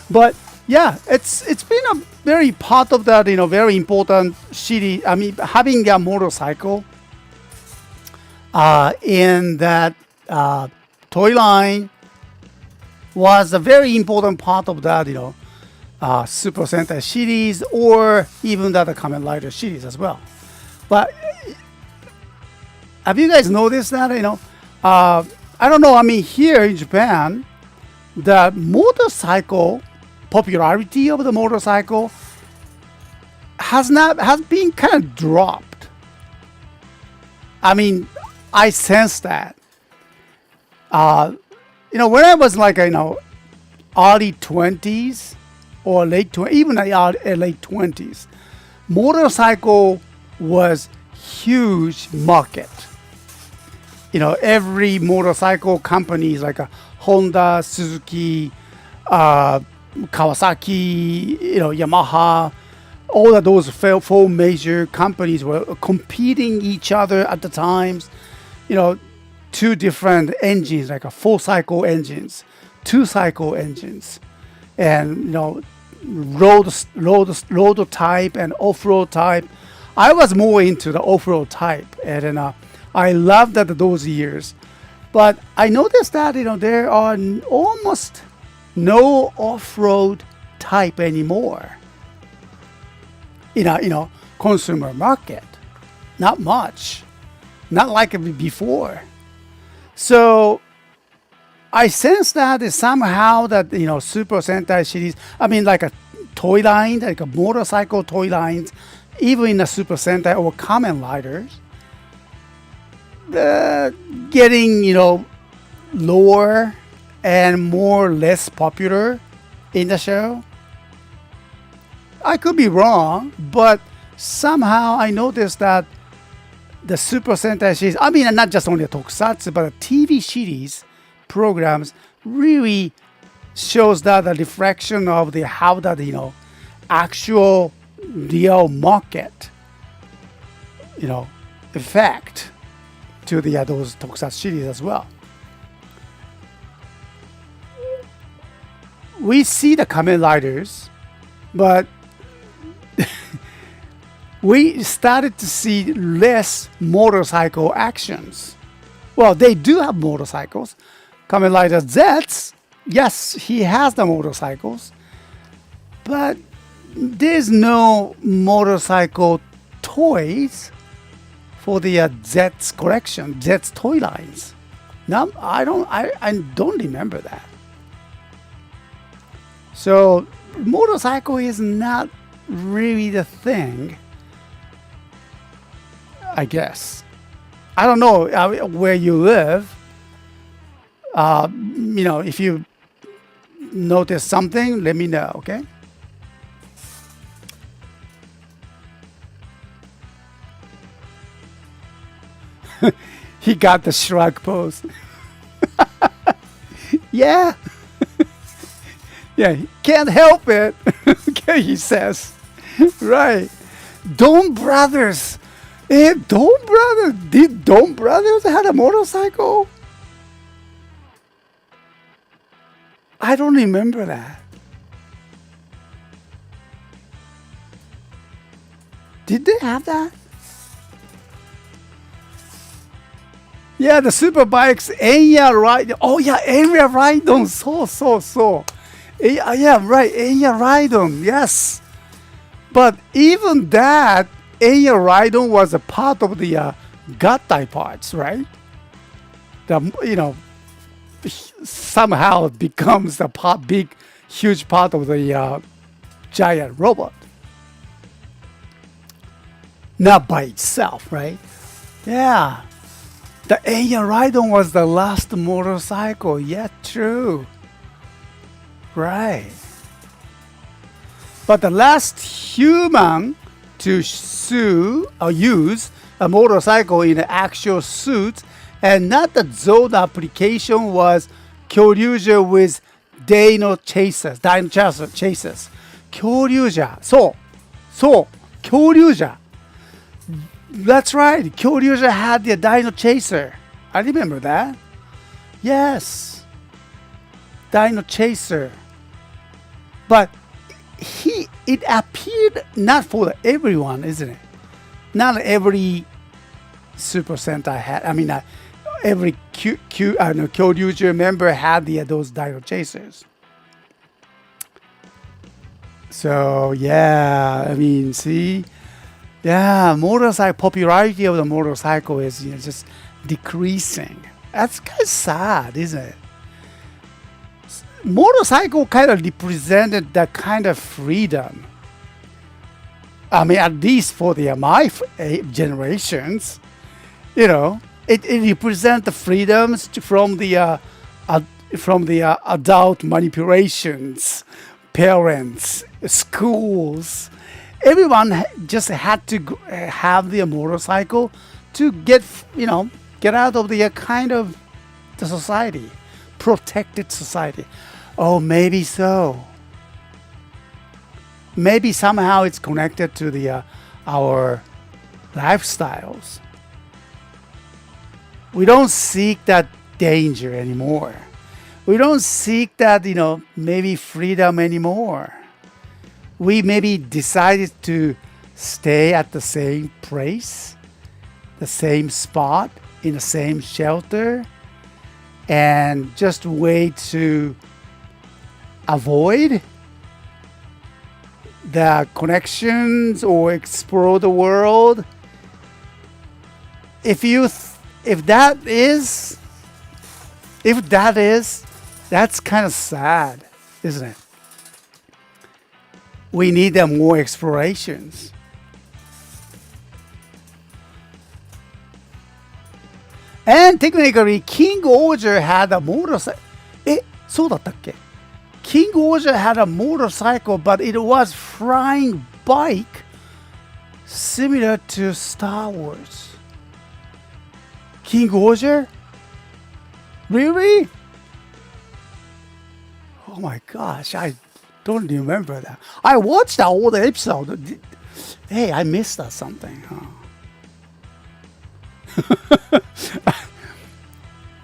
Speaker 1: But yeah, it's been a very part of that, very important series. I mean, having a motorcycle in that toy line was a very important part of that, Super Sentai series, or even that Kamen Rider series as well. But have you guys noticed that? I don't know. I mean, here in Japan, the motorcycle popularity of the motorcycle has been kind of dropped. I mean, I sense that. When I was like early 20s or late 20s, even late 20s, motorcycle was huge market. Every motorcycle companies like Honda, Suzuki, Kawasaki, Yamaha, all of those four major companies were competing each other at the times. Two different engines, like a 4-cycle engines, 2-cycle engines, and road type and off-road type. I was more into the off-road type, and I loved that those years. But I noticed that there are almost no off-road type anymore. Consumer market, not much, not like before. So I sense that somehow that Super Sentai series, I mean like a toy line, like a motorcycle toy lines, even in the Super Sentai or Kamen Riders, getting lower and more less popular in the show. I could be wrong, but somehow I noticed that the Super Sentai series, I mean, not just only the tokusatsu, but the TV series programs really shows that the reflection of how that actual real market effect to those tokusatsu series as well. We see the Kamen Riders, but we started to see less motorcycle actions. Well, they do have motorcycles. Kamen Rider Zets, yes, he has the motorcycles, but there's no motorcycle toys for the Zets collection, Zets toy lines. No, I don't remember that. So motorcycle is not really the thing, I guess. I don't know where you live. If you notice something, let me know, okay? He got the shrug pose. Yeah. Yeah, he can't help it. Okay, he says. Right. Dome Brothers. Dome Brothers? Did Dome Brothers have a motorcycle? I don't remember that. Did they have that? Yeah, the super bikes, Enya Ride. Oh yeah, Enya Ride. So. Yeah, right, Enya Ride. Yes. But even that, Enya Ride was a part of the Gattai parts, right? Somehow it becomes a huge part of the giant robot. Not by itself, right? Yeah. The Enya Ride was the last motorcycle. Yeah, true. Right. But the last human to use a motorcycle in an actual suit and not the Zone application was Kyoryuja with Dino Chasers. Kyoryuja. So, Kyoryuja. That's right. Kyoryuja had the Dino Chaser. I remember that. Yes. Dino Chaser. But it appeared not for everyone, isn't it? Not every Super Sentai had. I mean, every Kyoryuger member had those Dino Chasers. So yeah, I mean, see, yeah, motorcycle popularity of the motorcycle is just decreasing. That's kind of sad, isn't it? Motorcycle kind of represented that kind of freedom. I mean, at least for my generations, it represents the freedoms from the adult manipulations, parents, schools. Everyone just had to have their motorcycle to get out of the kind of the society, protected society. Oh, maybe so. Maybe somehow it's connected to our lifestyles. We don't seek that danger anymore. We don't seek that, maybe freedom anymore. We maybe decided to stay at the same place, the same spot, in the same shelter, and just wait to avoid the connections or explore the world. If that is, that's kind of sad, isn't it? We need more explorations. And technically, King-Oh had a motorcycle. そうだったっけ? King-Oh had a motorcycle, but it was flying bike, similar to Star Wars. King-Oh? Really? Oh my gosh, I don't remember that. I watched that old episode. Hey, I missed something.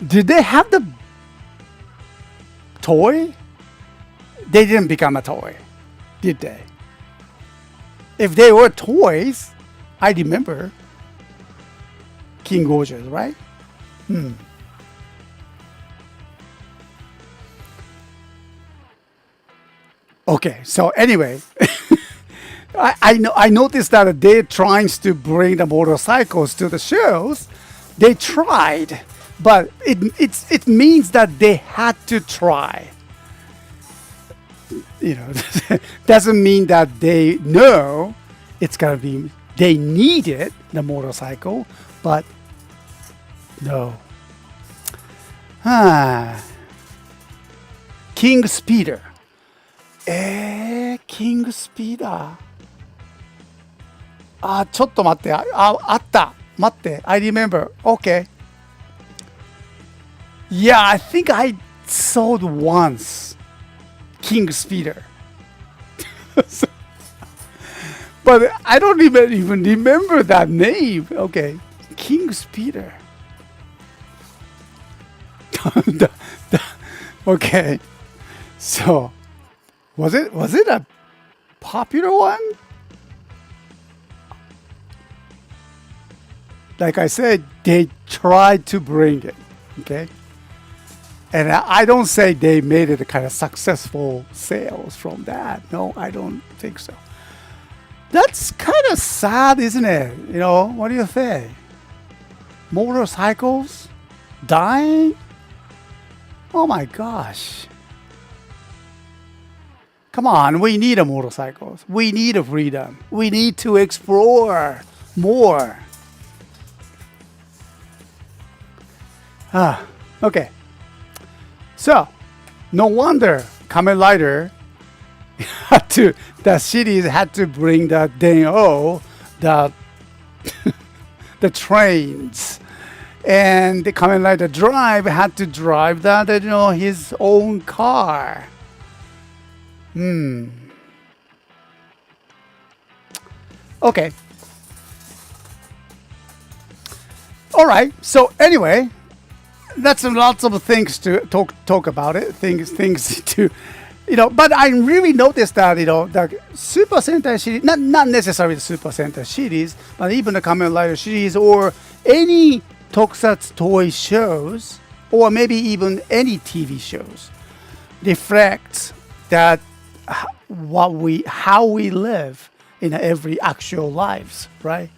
Speaker 1: Did they have the toy? They didn't become a toy, did they? If they were toys, I remember King-Oh, right? Okay, so anyway, I noticed that they're trying to bring the motorcycles to the shows. They tried, but it means that they had to try. Doesn't mean that they know it's gonna be. They needed the motorcycle, but no. King Speeder. King Speeder. ちょっと待って。あった。待って。I remember. Okay. Yeah, I think I sold once King Speeder. But I don't even remember that name. Okay. King Speeder. Okay. So, was it a popular one? Like I said, they tried to bring it. Okay. And I don't say they made it a kind of successful sales from that. No, I don't think so. That's kind of sad, isn't it? What do you think? Motorcycles dying? Oh my gosh. Come on, we need motorcycles. We need freedom. We need to explore more. Okay. So, no wonder Kamen Rider the series had to bring the Engin-Oh, the trains. And the Kamen Rider Drive had to drive his own car. Okay. All right. So anyway, that's lots of things to talk about it. Things to But I really noticed that, the Super Sentai series, not necessarily the Super Sentai series, but even the Kamen Rider series or any tokusatsu toy shows, or maybe even any TV shows, reflects that how we live in every actual lives, right?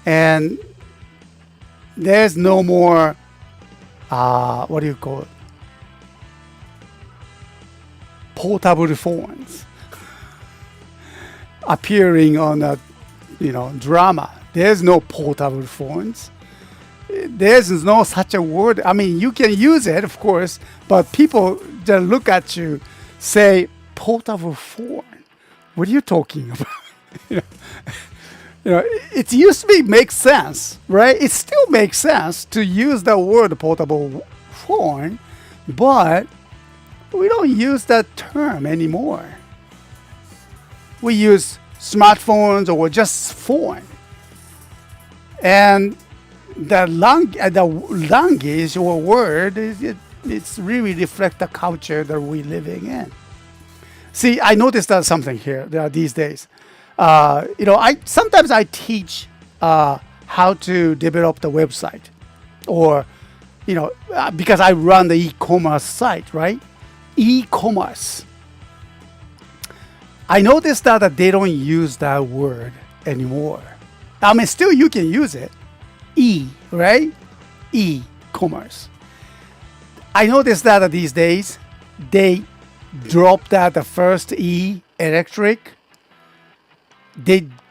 Speaker 1: And there's no more, what do you call it? Portable phones appearing on a drama. There's no portable phones. There's no such a word. I mean, you can use it, of course, but people just look at you, say portable phone. What are you talking about? It used to make sense, right? It still makes sense to use the word portable phone, but we don't use that term anymore. We use smartphones or just phone. And the language or word, it's really reflect the culture that we're living in. See, I noticed that something here these days. Sometimes I teach how to develop the website, or because I run the e-commerce site, right? E-commerce. I noticed that they don't use that word anymore. I mean, still you can use it. Right? E-commerce. I noticed that these days they dropped that the first E, electric.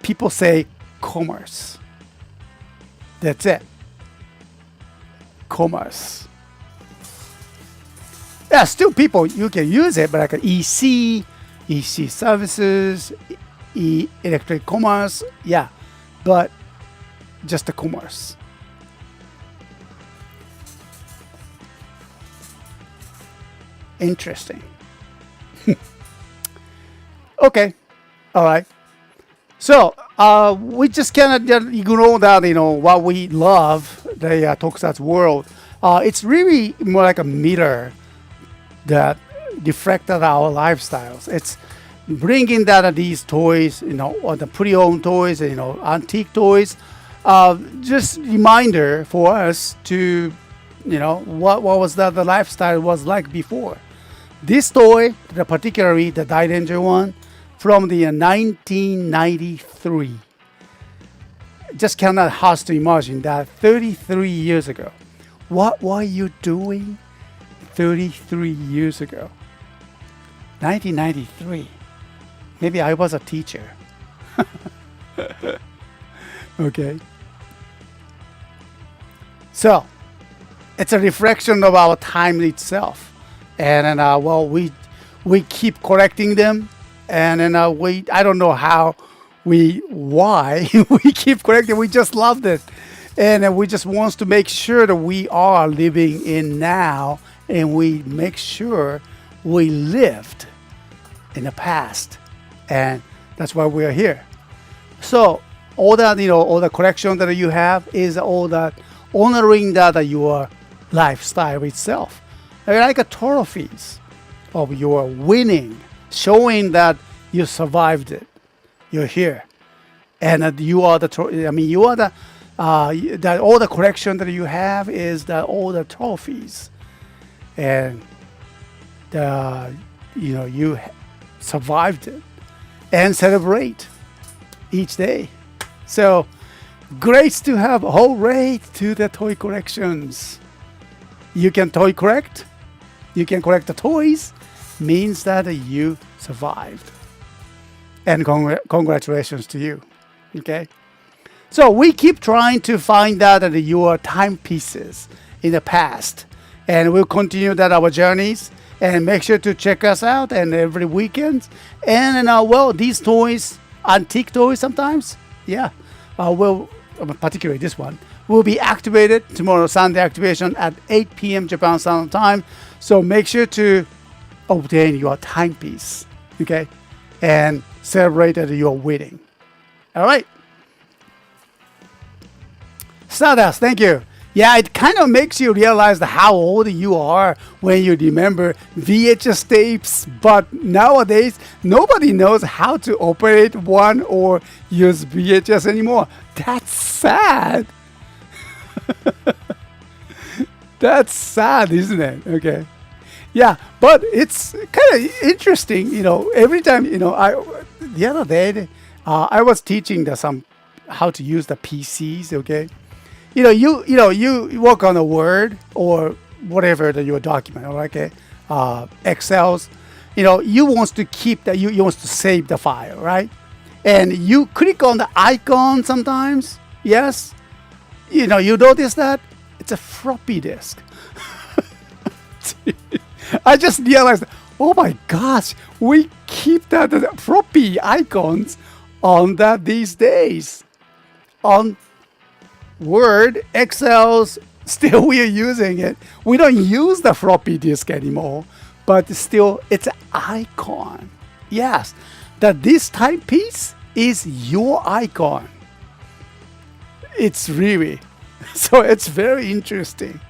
Speaker 1: People say commerce. That's it. Commerce. Yeah, still people, you can use it, but like EC services, electric commerce, yeah, but just the commerce. Interesting. Okay, all right. So we just cannot ignore that, what we love, the tokusatsu world. It's really more like a mirror that reflected our lifestyles. It's bringing that these toys, or the pre-owned toys, antique toys. Just reminder for us to, what was that the lifestyle was like before. This toy, particularly the Dairanger one, from the 1993. Just cannot hard to imagine that 33 years ago. What were you doing 33 years ago? 1993. Maybe I was a teacher. Okay. So, it's a reflection of our time itself. And then, we keep collecting them. And then I don't know why we keep collecting. We just loved it. And we just want to make sure that we are living in now, and we make sure we lived in the past. And that's why we are here. So all that, all the collection that you have is all that honoring that your lifestyle itself. They're like trophies of your winning, showing that you survived it. You're here. And you are you are that all the collection that you have is that all the trophies. And you survived it and celebrate each day. So great to have hooray to the toy collections. You can toy collect. You can collect the toys. Means that you survived. And congratulations to you. Okay. So we keep trying to find out your timepieces in the past. And we'll continue that our journeys. And make sure to check us out and every weekend. And these toys, antique toys sometimes, yeah, particularly this one, will be activated tomorrow, Sunday activation at 8 p.m. Japan Standard Time. So make sure to obtain your timepiece, okay, and celebrate that you're winning. All right. Stardust, thank you. Yeah, it kind of makes you realize how old you are when you remember VHS tapes. But nowadays, nobody knows how to operate one or use VHS anymore. That's sad. That's sad, isn't it? Okay. Yeah, but it's kind of interesting, every time, the other day, I was teaching some how to use the PCs, okay? You work on a Word or whatever that your document, okay? Excels, you want to keep that, you want to save the file, right? And you click on the icon sometimes, yes? You notice that? It's a floppy disk. I just realized, oh my gosh, we keep that floppy icons on that these days. On Word, Excel's, still we are using it. We don't use the floppy disk anymore, but still it's an icon. Yes, that this typepiece is your icon. It's really, so it's very interesting.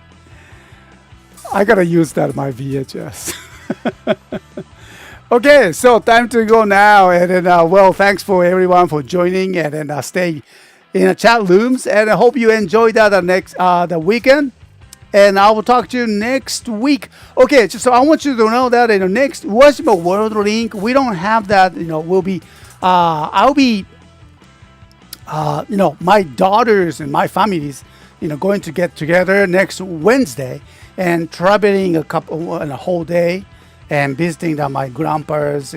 Speaker 1: I gotta use that my VHS. Okay, so time to go now, and then thanks for everyone for joining, and then stay in the chat rooms, and I hope you enjoyed that the weekend, and I will talk to you next week. Okay, so I want you to know that in the next Washima World Link, we don't have that. We'll be, I'll be, my daughters and my families, going to get together next Wednesday and traveling a whole day and visiting my grandpa's,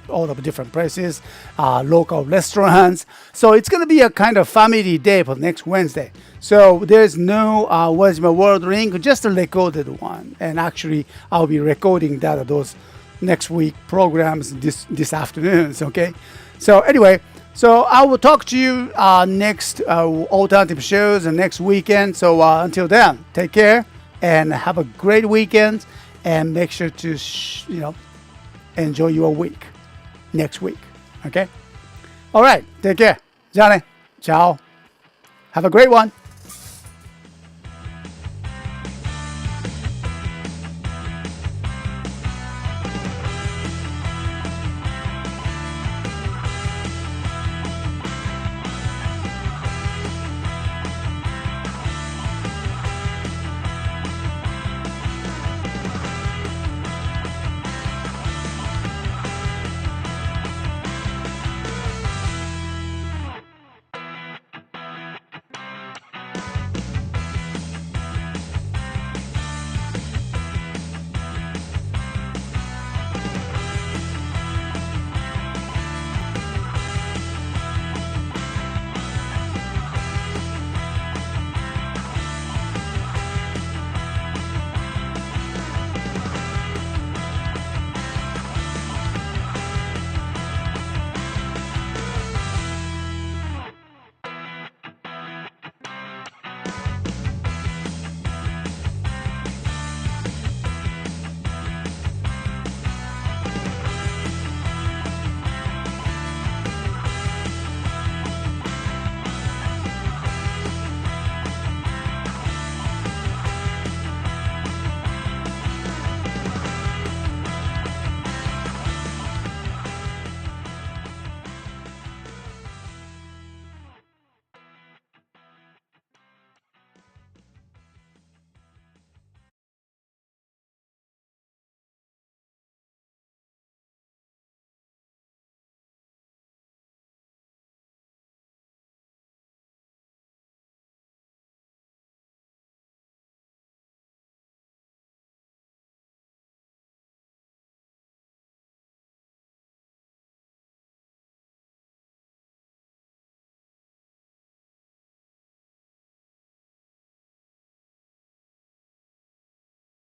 Speaker 1: all the different places, local restaurants. So it's going to be a kind of family day for next Wednesday. So there's no Washima World Link, just a recorded one. And actually, I'll be recording those next week programs this afternoon. Okay. So anyway. So I will talk to you next alternative shows and next weekend. So until then, take care and have a great weekend, and make sure to enjoy your week next week. Okay. All right. Take care. じゃあね. Ciao. Have a great one.